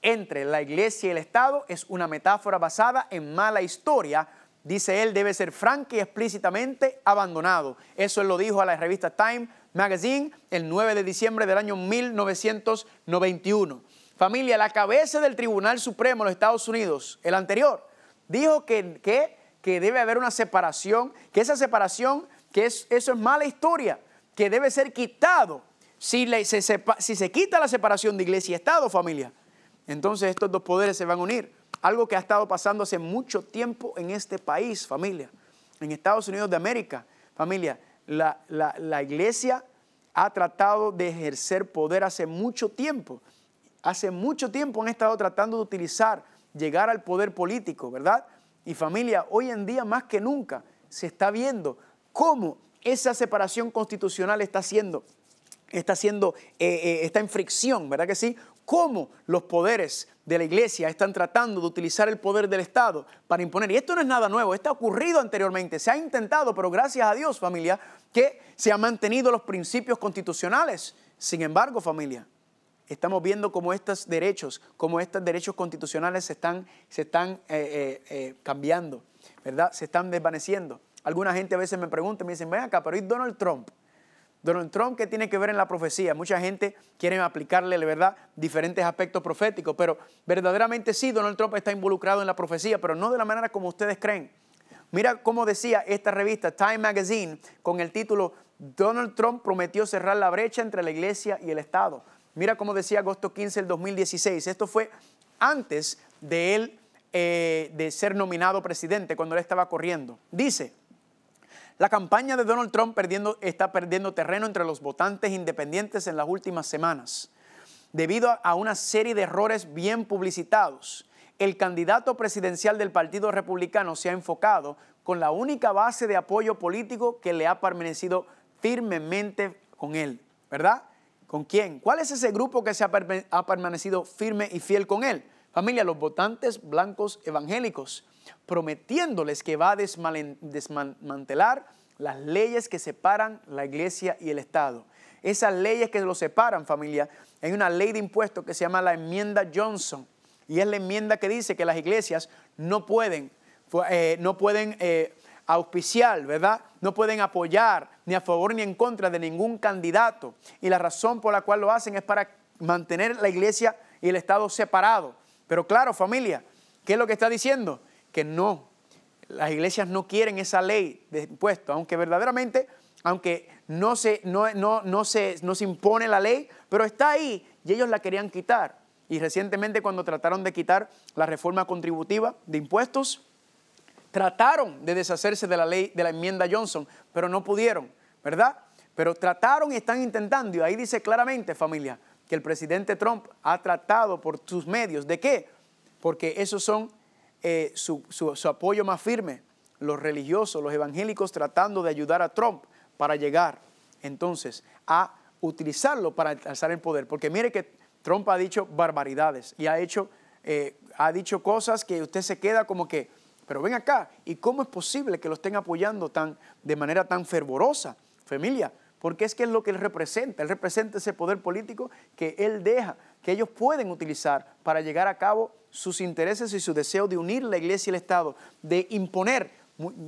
entre la iglesia y el Estado es una metáfora basada en mala historia. Dice él, debe ser franca y explícitamente abandonado. Eso él lo dijo a la revista Time Magazine el 9 de diciembre del año 1991. Familia, la cabeza del Tribunal Supremo de los Estados Unidos, el anterior, dijo que debe haber una separación, que esa separación, eso es mala historia, que debe ser quitado. Si se quita la separación de iglesia y Estado, familia, entonces estos dos poderes se van a unir. Algo que ha estado pasando hace mucho tiempo en este país, familia. En Estados Unidos de América, familia, la iglesia ha tratado de ejercer poder hace mucho tiempo. Hace mucho tiempo han estado tratando de llegar al poder político, ¿verdad? Y familia, hoy en día más que nunca se está viendo cómo esa separación constitucional está en fricción, ¿verdad que sí? Cómo los poderes de la iglesia están tratando de utilizar el poder del Estado para imponer. Y esto no es nada nuevo, esto ha ocurrido anteriormente, se ha intentado, pero gracias a Dios, familia, que se han mantenido los principios constitucionales. Sin embargo, familia, estamos viendo cómo estos derechos constitucionales se están cambiando, ¿verdad? Se están desvaneciendo. Alguna gente a veces me pregunta, me dicen, ven acá, pero ¿y Donald Trump? Donald Trump, ¿qué tiene que ver en la profecía? Mucha gente quiere aplicarle, ¿verdad?, diferentes aspectos proféticos, pero verdaderamente sí, Donald Trump está involucrado en la profecía, pero no de la manera como ustedes creen. Mira cómo decía esta revista, Time Magazine, con el título, Donald Trump prometió cerrar la brecha entre la iglesia y el Estado. Mira cómo decía agosto 15 del 2016. Esto fue antes de él de ser nominado presidente, cuando él estaba corriendo. Dice, la campaña de Donald Trump está perdiendo terreno entre los votantes independientes en las últimas semanas. Debido a una serie de errores bien publicitados, el candidato presidencial del Partido Republicano se ha enfocado con la única base de apoyo político que le ha permanecido firmemente con él, ¿verdad? ¿Con quién? ¿Cuál es ese grupo que ha permanecido firme y fiel con él? Familia, los votantes blancos evangélicos, prometiéndoles que va a desmantelar las leyes que separan la iglesia y el Estado. Esas leyes que los separan, familia, hay una ley de impuestos que se llama la enmienda Johnson, y es la enmienda que dice que las iglesias no pueden auspiciar, ¿verdad? No pueden apoyar ni a favor ni en contra de ningún candidato. Y la razón por la cual lo hacen es para mantener la iglesia y el Estado separados. Pero claro, familia, ¿qué es lo que está diciendo? Que no, las iglesias no quieren esa ley de impuestos, aunque verdaderamente, no se impone la ley, pero está ahí y ellos la querían quitar. Y recientemente cuando trataron de quitar la reforma contributiva de impuestos, trataron de deshacerse de la ley, de la enmienda Johnson, pero no pudieron, ¿verdad? Pero trataron y están intentando, y ahí dice claramente, familia, que el presidente Trump ha tratado por sus medios. ¿De qué? Porque esos son su apoyo más firme, los religiosos, los evangélicos tratando de ayudar a Trump para llegar entonces a utilizarlo para alzar el poder. Porque mire que Trump ha dicho barbaridades y ha dicho cosas que usted se queda como que, pero ven acá, ¿y cómo es posible que lo estén apoyando de manera tan fervorosa, familia? Porque es que es lo que él representa ese poder político que él deja, que ellos pueden utilizar para llegar a cabo sus intereses y su deseo de unir la iglesia y el Estado, de imponer,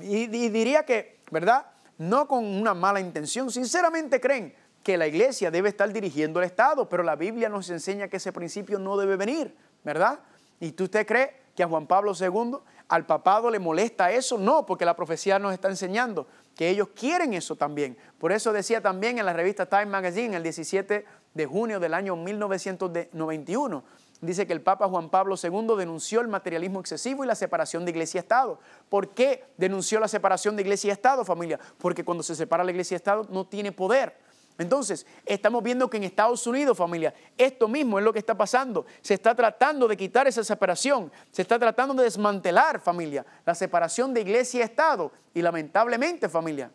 y diría que, ¿verdad?, no con una mala intención, sinceramente creen que la iglesia debe estar dirigiendo el Estado, pero la Biblia nos enseña que ese principio no debe venir, ¿verdad? ¿Y usted cree que a Juan Pablo II, al papado le molesta eso? No, porque la profecía nos está enseñando que ellos quieren eso también. Por eso decía también en la revista Time Magazine, el 17 de junio del año 1991, dice que el Papa Juan Pablo II denunció el materialismo excesivo y la separación de iglesia y Estado. ¿Por qué denunció la separación de iglesia y Estado, familia? Porque cuando se separa la iglesia y Estado no tiene poder. Entonces, estamos viendo que en Estados Unidos, familia, esto mismo es lo que está pasando. Se está tratando de quitar esa separación. Se está tratando de desmantelar, familia, la separación de iglesia y Estado. Y lamentablemente, familia,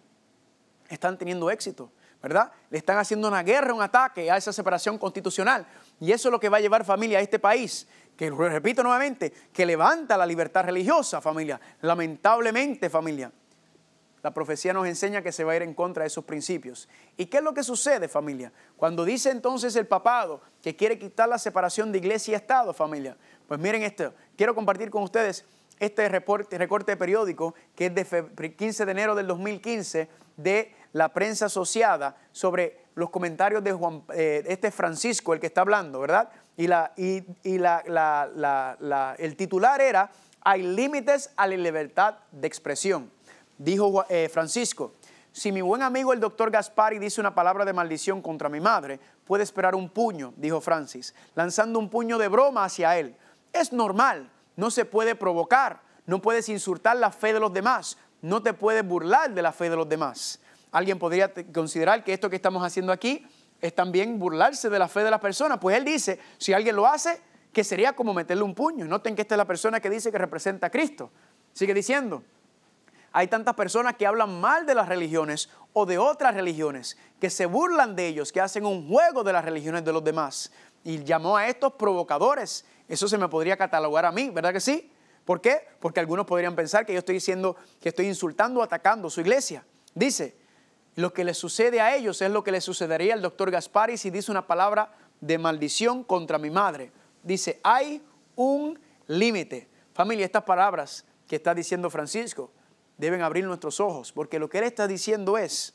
están teniendo éxito, ¿verdad? Le están haciendo una guerra, un ataque a esa separación constitucional. Y eso es lo que va a llevar, familia, a este país, que repito nuevamente, que levanta la libertad religiosa, familia. Lamentablemente, familia, la profecía nos enseña que se va a ir en contra de esos principios. ¿Y qué es lo que sucede, familia? Cuando dice entonces el papado que quiere quitar la separación de iglesia y Estado, familia, pues miren esto, quiero compartir con ustedes este recorte de periódico que es de 15 de enero del 2015 de la prensa asociada sobre los comentarios de Francisco, el que está hablando, ¿verdad? El titular era: hay límites a la libertad de expresión. Dijo Francisco: si mi buen amigo el doctor Gaspari dice una palabra de maldición contra mi madre, puede esperar un puño, dijo Francis, lanzando un puño de broma hacia él. Es normal, no se puede provocar, no puedes insultar la fe de los demás, no te puedes burlar de la fe de los demás. Alguien podría considerar que esto que estamos haciendo aquí es también burlarse de la fe de las personas. Pues él dice, si alguien lo hace, que sería como meterle un puño. Noten que esta es la persona que dice que representa a Cristo. Sigue diciendo: hay tantas personas que hablan mal de las religiones o de otras religiones, que se burlan de ellos, que hacen un juego de las religiones de los demás. Y llamó a estos provocadores. Eso se me podría catalogar a mí, ¿verdad que sí? ¿Por qué? Porque algunos podrían pensar que yo estoy diciendo que estoy insultando o atacando su iglesia. Dice: lo que le sucede a ellos es lo que le sucedería al doctor Gaspari si dice una palabra de maldición contra mi madre. Dice: hay un límite. Familia, estas palabras que está diciendo Francisco deben abrir nuestros ojos, porque lo que él está diciendo es,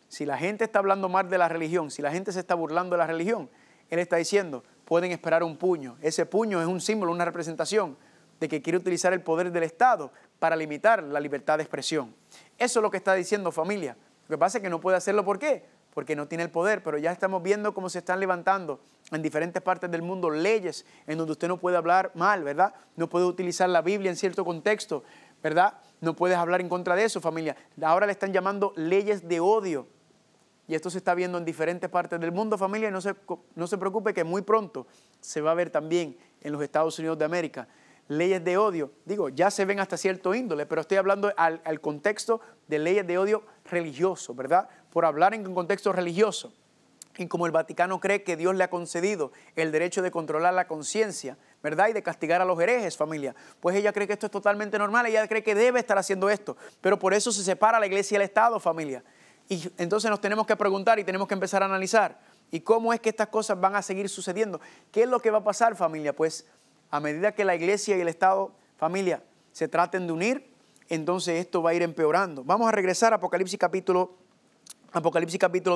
si la gente está hablando mal de la religión, si la gente se está burlando de la religión, él está diciendo, pueden esperar un puño. Ese puño es un símbolo, una representación de que quiere utilizar el poder del Estado para limitar la libertad de expresión. Eso es lo que está diciendo, familia. Lo que pasa es que no puede hacerlo, ¿por qué? Porque no tiene el poder, pero ya estamos viendo cómo se están levantando en diferentes partes del mundo leyes en donde usted no puede hablar mal, ¿verdad? No puede utilizar la Biblia en cierto contexto, ¿verdad? No puedes hablar en contra de eso, familia. Ahora le están llamando leyes de odio. Y esto se está viendo en diferentes partes del mundo, familia, y no se preocupe que muy pronto se va a ver también en los Estados Unidos de América. Leyes de odio, digo, ya se ven hasta cierto índole, pero estoy hablando al contexto de leyes de odio religioso, ¿verdad? Por hablar en un contexto religioso. Y como el Vaticano cree que Dios le ha concedido el derecho de controlar la conciencia, ¿verdad? Y de castigar a los herejes, familia. Pues ella cree que esto es totalmente normal, ella cree que debe estar haciendo esto. Pero por eso se separa la iglesia y el Estado, familia. Y entonces nos tenemos que preguntar y tenemos que empezar a analizar. ¿Y cómo es que estas cosas van a seguir sucediendo? ¿Qué es lo que va a pasar, familia? Pues a medida que la iglesia y el Estado, familia, se traten de unir, entonces esto va a ir empeorando. Vamos a regresar a Apocalipsis capítulo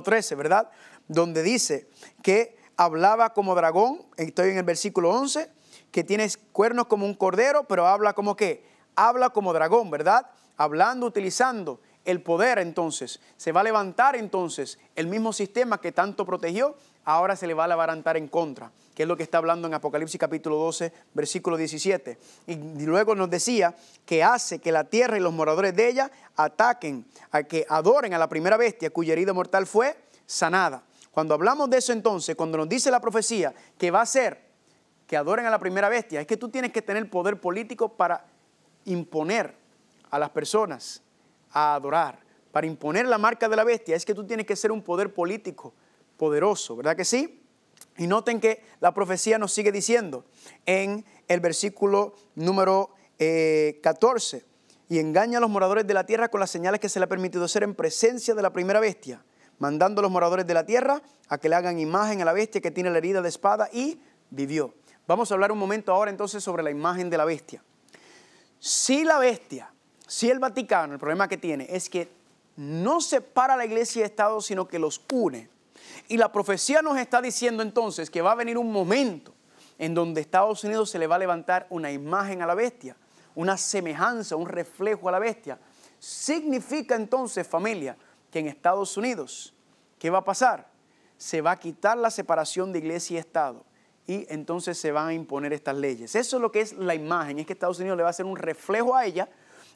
13, ¿verdad? Donde dice que hablaba como dragón, estoy en el versículo 11, que tiene cuernos como un cordero, pero habla como ¿qué? Habla como dragón, ¿verdad? Hablando, utilizando el poder. Entonces se va a levantar entonces el mismo sistema que tanto protegió, ahora se le va a levantar en contra, que es lo que está hablando en Apocalipsis capítulo 12, versículo 17. Y luego nos decía que hace que la tierra y los moradores de ella ataquen, a que adoren a la primera bestia cuya herida mortal fue sanada. Cuando hablamos de eso entonces, cuando nos dice la profecía que va a ser que adoren a la primera bestia, es que tú tienes que tener poder político para imponer a las personas a adorar. Para imponer la marca de la bestia es que tú tienes que ser un poder político poderoso, ¿verdad que sí? Y noten que la profecía nos sigue diciendo en el versículo número 14, y engaña a los moradores de la tierra con las señales que se le ha permitido hacer en presencia de la primera bestia, mandando a los moradores de la tierra a que le hagan imagen a la bestia que tiene la herida de espada y vivió. Vamos a hablar un momento ahora entonces sobre la imagen de la bestia. Si la bestia, si el Vaticano, el problema que tiene es que no separa a la iglesia y el Estado, sino que los une. Y la profecía nos está diciendo entonces que va a venir un momento en donde Estados Unidos se le va a levantar una imagen a la bestia, una semejanza, un reflejo a la bestia. Significa entonces, familia, que en Estados Unidos, ¿qué va a pasar? Se va a quitar la separación de iglesia y Estado y entonces se van a imponer estas leyes. Eso es lo que es la imagen, es que Estados Unidos le va a hacer un reflejo a ella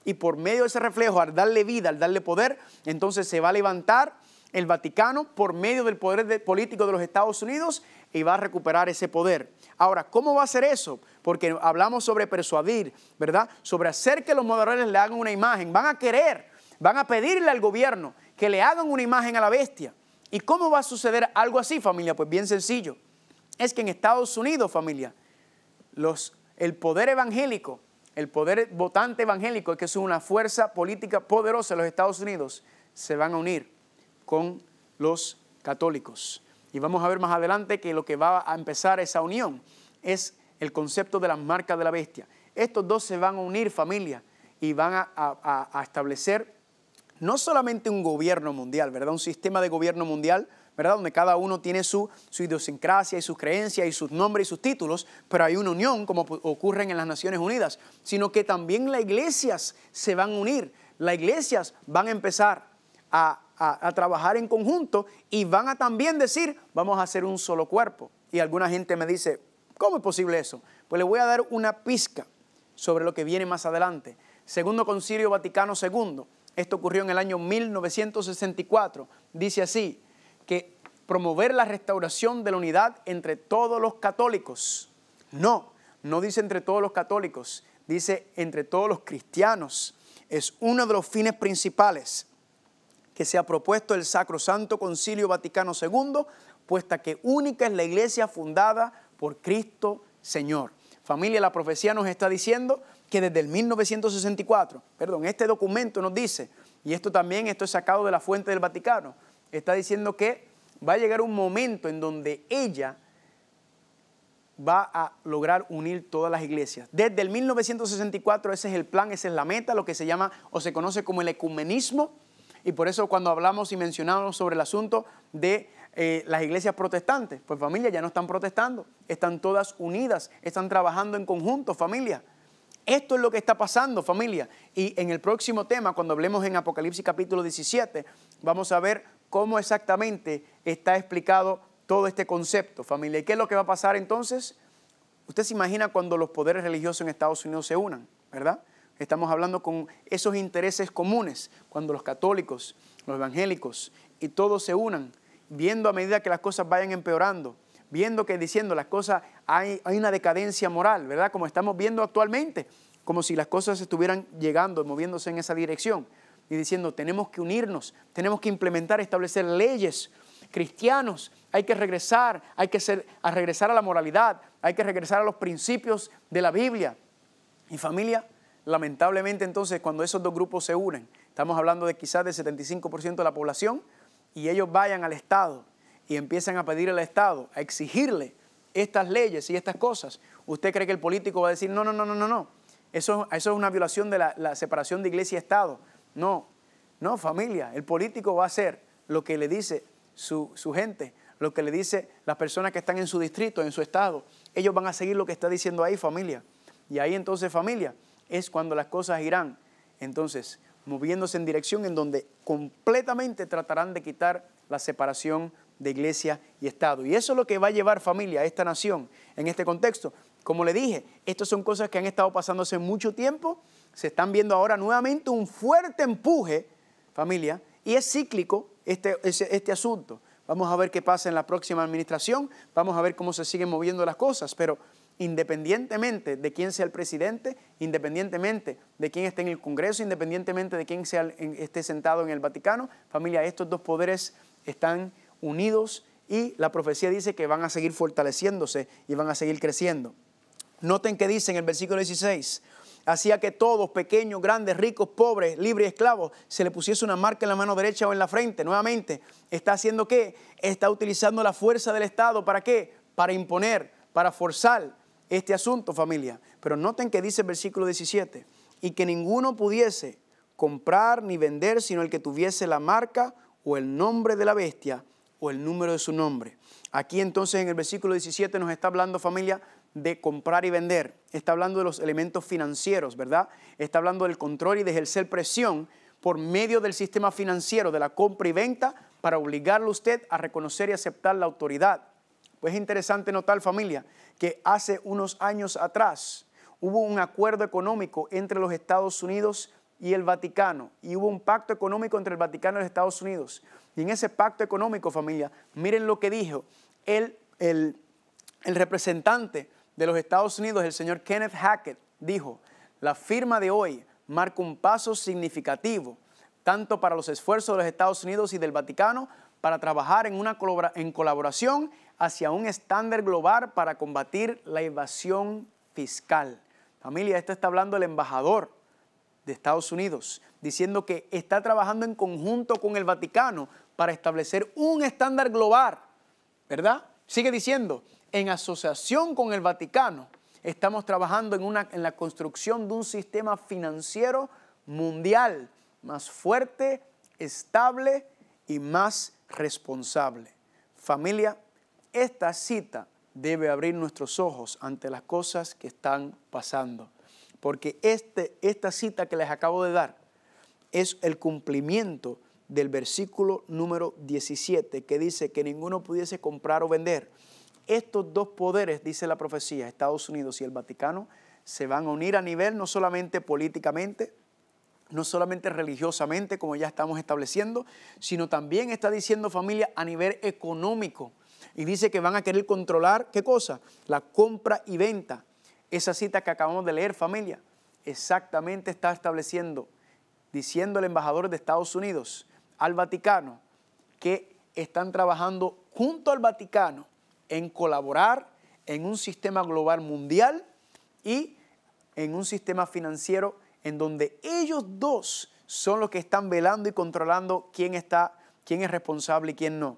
y por medio de ese reflejo, al darle vida, al darle poder, entonces se va a levantar el Vaticano por medio del poder político de los Estados Unidos y va a recuperar ese poder. Ahora, ¿cómo va a ser eso? Porque hablamos sobre persuadir, ¿verdad? Sobre hacer que los moderadores le hagan una imagen. Van a pedirle al gobierno que le hagan una imagen a la bestia. ¿Y cómo va a suceder algo así, familia? Pues bien sencillo. Es que en Estados Unidos, familia, el poder evangélico, el poder votante evangélico, que es una fuerza política poderosa en los Estados Unidos, se van a unir con los católicos. Y vamos a ver más adelante que lo que va a empezar esa unión es el concepto de las marcas de la bestia. Estos dos se van a unir, familia, y van a establecer no solamente un gobierno mundial, ¿verdad? Un sistema de gobierno mundial, ¿verdad? Donde cada uno tiene su idiosincrasia y sus creencias y sus nombres y sus títulos, pero hay una unión como ocurre en las Naciones Unidas, sino que también las iglesias se van a unir. Las iglesias van a empezar a trabajar en conjunto y van a también decir, vamos a hacer un solo cuerpo. Y alguna gente me dice, ¿cómo es posible eso? Pues le voy a dar una pizca sobre lo que viene más adelante. Segundo Concilio Vaticano II, esto ocurrió en el año 1964, dice así, que promover la restauración de la unidad entre todos los católicos. No dice entre todos los católicos, dice entre todos los cristianos. Es uno de los fines principales que se ha propuesto el Sacrosanto Concilio Vaticano II, puesta que única es la iglesia fundada por Cristo Señor. Familia, la profecía nos está diciendo que desde el 1964, este documento nos dice, y esto es sacado de la fuente del Vaticano, está diciendo que va a llegar un momento en donde ella va a lograr unir todas las iglesias. Desde el 1964 ese es el plan, esa es la meta, lo que se llama o se conoce como el ecumenismo. Y por eso cuando hablamos y mencionamos sobre el asunto de las iglesias protestantes, pues familia, ya no están protestando, están todas unidas, están trabajando en conjunto, familia. Esto es lo que está pasando, familia. Y en el próximo tema, cuando hablemos en Apocalipsis capítulo 17, vamos a ver cómo exactamente está explicado todo este concepto, familia. ¿Y qué es lo que va a pasar entonces? Usted se imagina cuando los poderes religiosos en Estados Unidos se unan, ¿verdad? Estamos hablando con esos intereses comunes, cuando los católicos, los evangélicos y todos se unan, viendo a medida que las cosas vayan empeorando, viendo que diciendo las cosas, hay una decadencia moral, ¿verdad? Como estamos viendo actualmente, como si las cosas estuvieran llegando, moviéndose en esa dirección. Y diciendo, tenemos que unirnos, tenemos que implementar, establecer leyes. Cristianos, hay que regresar, a regresar a la moralidad, hay que regresar a los principios de la Biblia. Y familia, lamentablemente entonces cuando esos dos grupos se unen, estamos hablando de quizás del 75% de la población, y ellos vayan al Estado y empiezan a pedir al Estado, a exigirle estas leyes y estas cosas, ¿usted cree que el político va a decir, no? Eso es una violación de la separación de iglesia y Estado. No, familia, el político va a hacer lo que le dice su gente, lo que le dice las personas que están en su distrito, en su estado. Ellos van a seguir lo que está diciendo ahí, familia. Y ahí entonces, familia, es cuando las cosas irán, entonces, moviéndose en dirección en donde completamente tratarán de quitar la separación de iglesia y Estado. Y eso es lo que va a llevar, familia, a esta nación en este contexto. Como le dije, estas son cosas que han estado pasando hace mucho tiempo, se están viendo ahora nuevamente un fuerte empuje, familia, y es cíclico este asunto. Vamos a ver qué pasa en la próxima administración, vamos a ver cómo se siguen moviendo las cosas, pero independientemente de quién sea el presidente, independientemente de quién esté en el Congreso, independientemente de quién esté sentado en el Vaticano, familia, estos dos poderes están unidos y la profecía dice que van a seguir fortaleciéndose y van a seguir creciendo. Noten que dice en el versículo 16, hacía que todos, pequeños, grandes, ricos, pobres, libres y esclavos, se le pusiese una marca en la mano derecha o en la frente. Nuevamente, ¿está haciendo qué? Está utilizando la fuerza del Estado. ¿Para qué? Para imponer, para forzar este asunto, familia. Pero noten que dice el versículo 17, y que ninguno pudiese comprar ni vender, sino el que tuviese la marca o el nombre de la bestia o el número de su nombre. Aquí entonces en el versículo 17 nos está hablando, familia, de comprar y vender. Está hablando de los elementos financieros, ¿verdad? Está hablando del control y de ejercer presión por medio del sistema financiero, de la compra y venta, para obligarlo a usted a reconocer y aceptar la autoridad. Pues es interesante notar, familia, que hace unos años atrás hubo un acuerdo económico entre los Estados Unidos y el Vaticano. Y hubo un pacto económico entre el Vaticano y los Estados Unidos. Y en ese pacto económico, familia, miren lo que dijo el representante de los Estados Unidos, el señor Kenneth Hackett, dijo: la firma de hoy marca un paso significativo, tanto para los esfuerzos de los Estados Unidos y del Vaticano, para trabajar en colaboración hacia un estándar global para combatir la evasión fiscal. Familia, esto está hablando el embajador de Estados Unidos, diciendo que está trabajando en conjunto con el Vaticano para establecer un estándar global, ¿verdad? Sigue diciendo, en asociación con el Vaticano, estamos trabajando en la construcción de un sistema financiero mundial más fuerte, estable y más responsable. Familia, esta cita debe abrir nuestros ojos ante las cosas que están pasando, porque esta cita que les acabo de dar es el cumplimiento del versículo número 17, que dice que ninguno pudiese comprar o vender. Estos dos poderes, dice la profecía, Estados Unidos y el Vaticano, se van a unir a nivel no solamente políticamente, no solamente religiosamente, como ya estamos estableciendo, sino también está diciendo, familia, a nivel económico. Y dice que van a querer controlar, ¿qué cosa? La compra y venta. Esa cita que acabamos de leer, familia, exactamente está estableciendo, diciendo el embajador de Estados Unidos al Vaticano, que están trabajando junto al Vaticano en colaborar en un sistema global mundial y en un sistema financiero en donde ellos dos son los que están velando y controlando quién es responsable y quién no.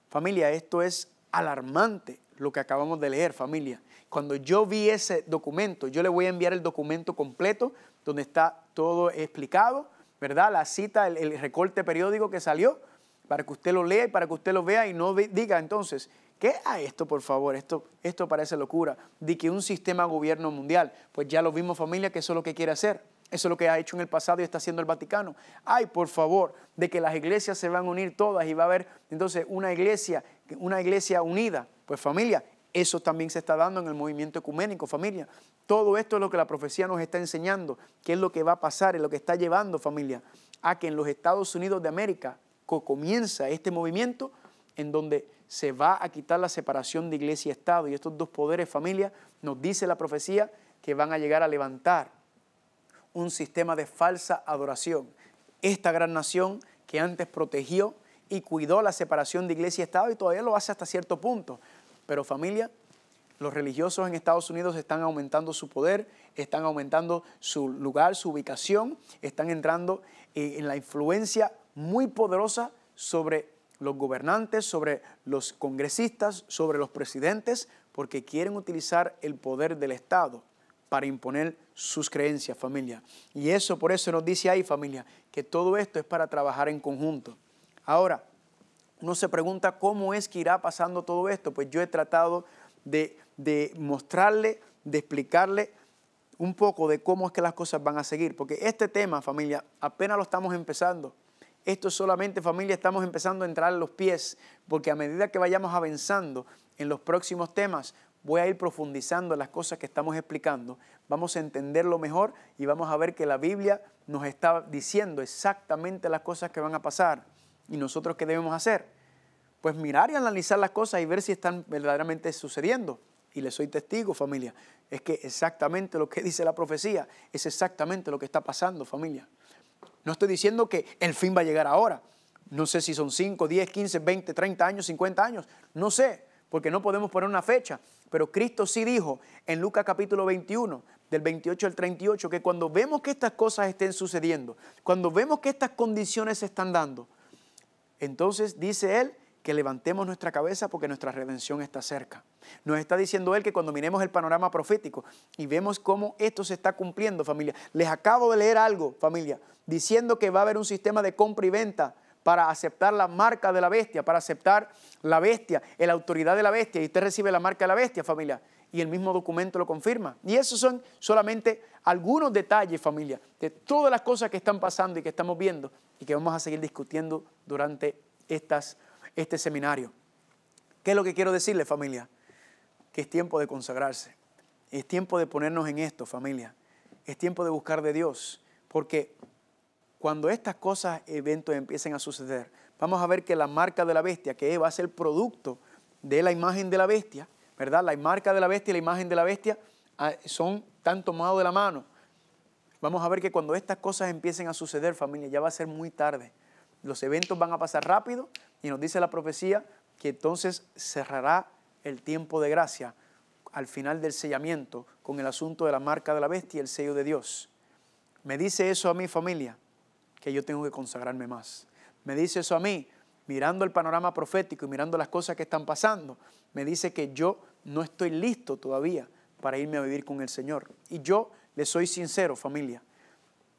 Familia, esto es alarmante lo que acabamos de leer, familia. Cuando yo vi ese documento, yo le voy a enviar el documento completo donde está todo explicado, ¿verdad? La cita, el recorte periódico que salió, para que usted lo lea y para que usted lo vea y no diga entonces, ¿qué es esto, por favor? Esto parece locura. De que un sistema de gobierno mundial, pues ya lo vimos, familia, que eso es lo que quiere hacer. Eso es lo que ha hecho en el pasado y está haciendo el Vaticano. Ay, por favor, de que las iglesias se van a unir todas y va a haber entonces una iglesia unida. Pues familia, eso también se está dando en el movimiento ecuménico, familia. Todo esto es lo que la profecía nos está enseñando, qué es lo que va a pasar, es lo que está llevando, familia, a que en los Estados Unidos de América comienza este movimiento en donde se va a quitar la separación de iglesia y Estado. Y estos dos poderes, familia, nos dice la profecía que van a llegar a levantar un sistema de falsa adoración. Esta gran nación que antes protegió y cuidó la separación de iglesia y Estado y todavía lo hace hasta cierto punto. Pero familia, los religiosos en Estados Unidos están aumentando su poder, están aumentando su lugar, su ubicación, están entrando en la influencia muy poderosa sobre los gobernantes, sobre los congresistas, sobre los presidentes, porque quieren utilizar el poder del Estado para imponer sus creencias, familia. Y por eso nos dice ahí, familia, que todo esto es para trabajar en conjunto. Ahora, uno se pregunta cómo es que irá pasando todo esto. Pues yo he tratado de mostrarle, de explicarle un poco de cómo es que las cosas van a seguir. Porque este tema, familia, apenas lo estamos empezando. Esto solamente, familia, estamos empezando a entrar en los pies, porque a medida que vayamos avanzando en los próximos temas, voy a ir profundizando en las cosas que estamos explicando, vamos a entenderlo mejor y vamos a ver que la Biblia nos está diciendo exactamente las cosas que van a pasar. ¿Y nosotros qué debemos hacer? Pues mirar y analizar las cosas y ver si están verdaderamente sucediendo. Y les soy testigo, familia, es que exactamente lo que dice la profecía es exactamente lo que está pasando, familia. No estoy diciendo que el fin va a llegar ahora. No sé si son 5, 10, 15, 20, 30 años, 50 años. No sé, porque no podemos poner una fecha. Pero Cristo sí dijo en Lucas capítulo 21, del 28 al 38, que cuando vemos que estas cosas estén sucediendo, cuando vemos que estas condiciones se están dando, entonces dice Él que levantemos nuestra cabeza porque nuestra redención está cerca. Nos está diciendo Él que cuando miremos el panorama profético y vemos cómo esto se está cumpliendo, familia. Les acabo de leer algo, familia, diciendo que va a haber un sistema de compra y venta para aceptar la marca de la bestia, para aceptar la bestia, la autoridad de la bestia, y usted recibe la marca de la bestia, familia, y el mismo documento lo confirma. Y esos son solamente algunos detalles, familia, de todas las cosas que están pasando y que estamos viendo y que vamos a seguir discutiendo durante este seminario. ¿Qué es lo que quiero decirle, familia? Que es tiempo de consagrarse, es tiempo de ponernos en esto, familia, es tiempo de buscar de Dios, porque cuando estas cosas, eventos empiecen a suceder, vamos a ver que la marca de la bestia, que va a ser producto de la imagen de la bestia, ¿verdad? La marca de la bestia y la imagen de la bestia están tomados de la mano. Vamos a ver que cuando estas cosas empiecen a suceder, familia, ya va a ser muy tarde. Los eventos van a pasar rápido y nos dice la profecía que entonces cerrará el tiempo de gracia al final del sellamiento con el asunto de la marca de la bestia y el sello de Dios. Me dice eso a mi familia, que yo tengo que consagrarme más. Me dice eso a mí, mirando el panorama profético y mirando las cosas que están pasando, me dice que yo no estoy listo todavía para irme a vivir con el Señor. Y yo le soy sincero, familia,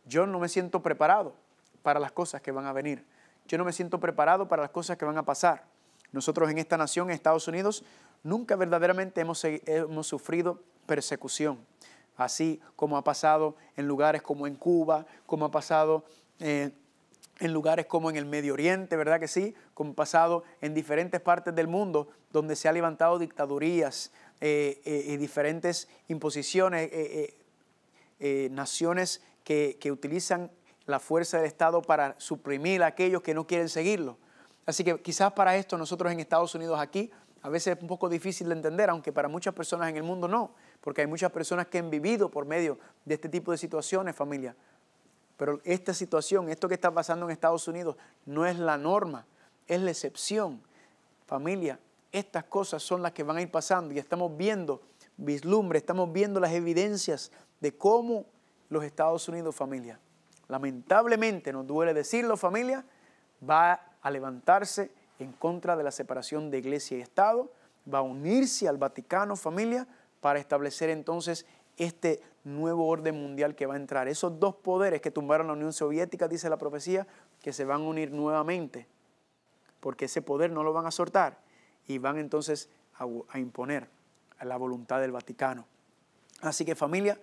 yo no me siento preparado para las cosas que van a venir. Yo no me siento preparado para las cosas que van a pasar. Nosotros en esta nación, en Estados Unidos, nunca verdaderamente hemos sufrido persecución, así como ha pasado en lugares como en Cuba, como ha pasado en lugares como en el Medio Oriente, ¿verdad que sí? Como ha pasado en diferentes partes del mundo donde se han levantado dictadurías y diferentes imposiciones, naciones que utilizan la fuerza del Estado para suprimir a aquellos que no quieren seguirlo. Así que quizás para esto nosotros en Estados Unidos aquí, a veces es un poco difícil de entender, aunque para muchas personas en el mundo no, porque hay muchas personas que han vivido por medio de este tipo de situaciones, familia. Pero esta situación, esto que está pasando en Estados Unidos, no es la norma, es la excepción. Familia, estas cosas son las que van a ir pasando y estamos viendo vislumbres, estamos viendo las evidencias de cómo los Estados Unidos, familia, lamentablemente, nos duele decirlo, familia, va a levantarse en contra de la separación de iglesia y Estado, va a unirse al Vaticano, familia, para establecer entonces este nuevo orden mundial que va a entrar. Esos dos poderes que tumbaron la Unión Soviética, dice la profecía, que se van a unir nuevamente, porque ese poder no lo van a soltar y van entonces a imponer a la voluntad del Vaticano. Así que familia,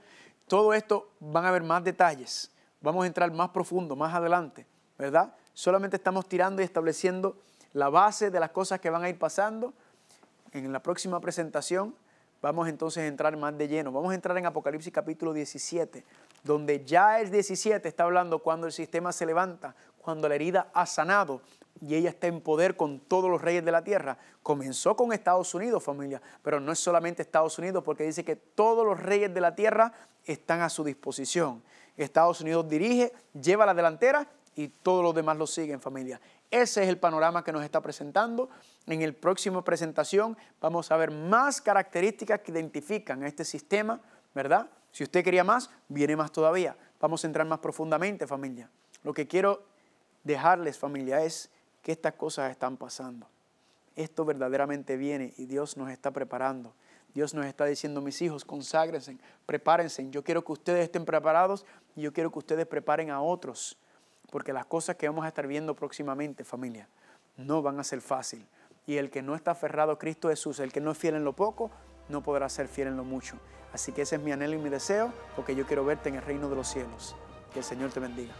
todo esto van a haber más detalles, vamos a entrar más profundo, más adelante, ¿verdad? Solamente estamos tirando y estableciendo la base de las cosas que van a ir pasando. En la próxima presentación vamos entonces a entrar más de lleno. Vamos a entrar en Apocalipsis capítulo 17, donde ya el 17 está hablando cuando el sistema se levanta, cuando la herida ha sanado y ella está en poder con todos los reyes de la tierra. Comenzó con Estados Unidos, familia, pero no es solamente Estados Unidos, porque dice que todos los reyes de la tierra están a su disposición. Estados Unidos dirige, lleva la delantera y todos los demás lo siguen, familia. Ese es el panorama que nos está presentando. En la próxima presentación vamos a ver más características que identifican a este sistema, ¿verdad? Si usted quería más, viene más todavía. Vamos a entrar más profundamente, familia. Lo que quiero dejarles, familia, es que estas cosas están pasando. Esto verdaderamente viene y Dios nos está preparando. Dios nos está diciendo, mis hijos, conságrense, prepárense. Yo quiero que ustedes estén preparados y yo quiero que ustedes preparen a otros. Porque las cosas que vamos a estar viendo próximamente, familia, no van a ser fácil. Y el que no está aferrado a Cristo Jesús, el que no es fiel en lo poco, no podrá ser fiel en lo mucho. Así que ese es mi anhelo y mi deseo, porque yo quiero verte en el reino de los cielos. Que el Señor te bendiga.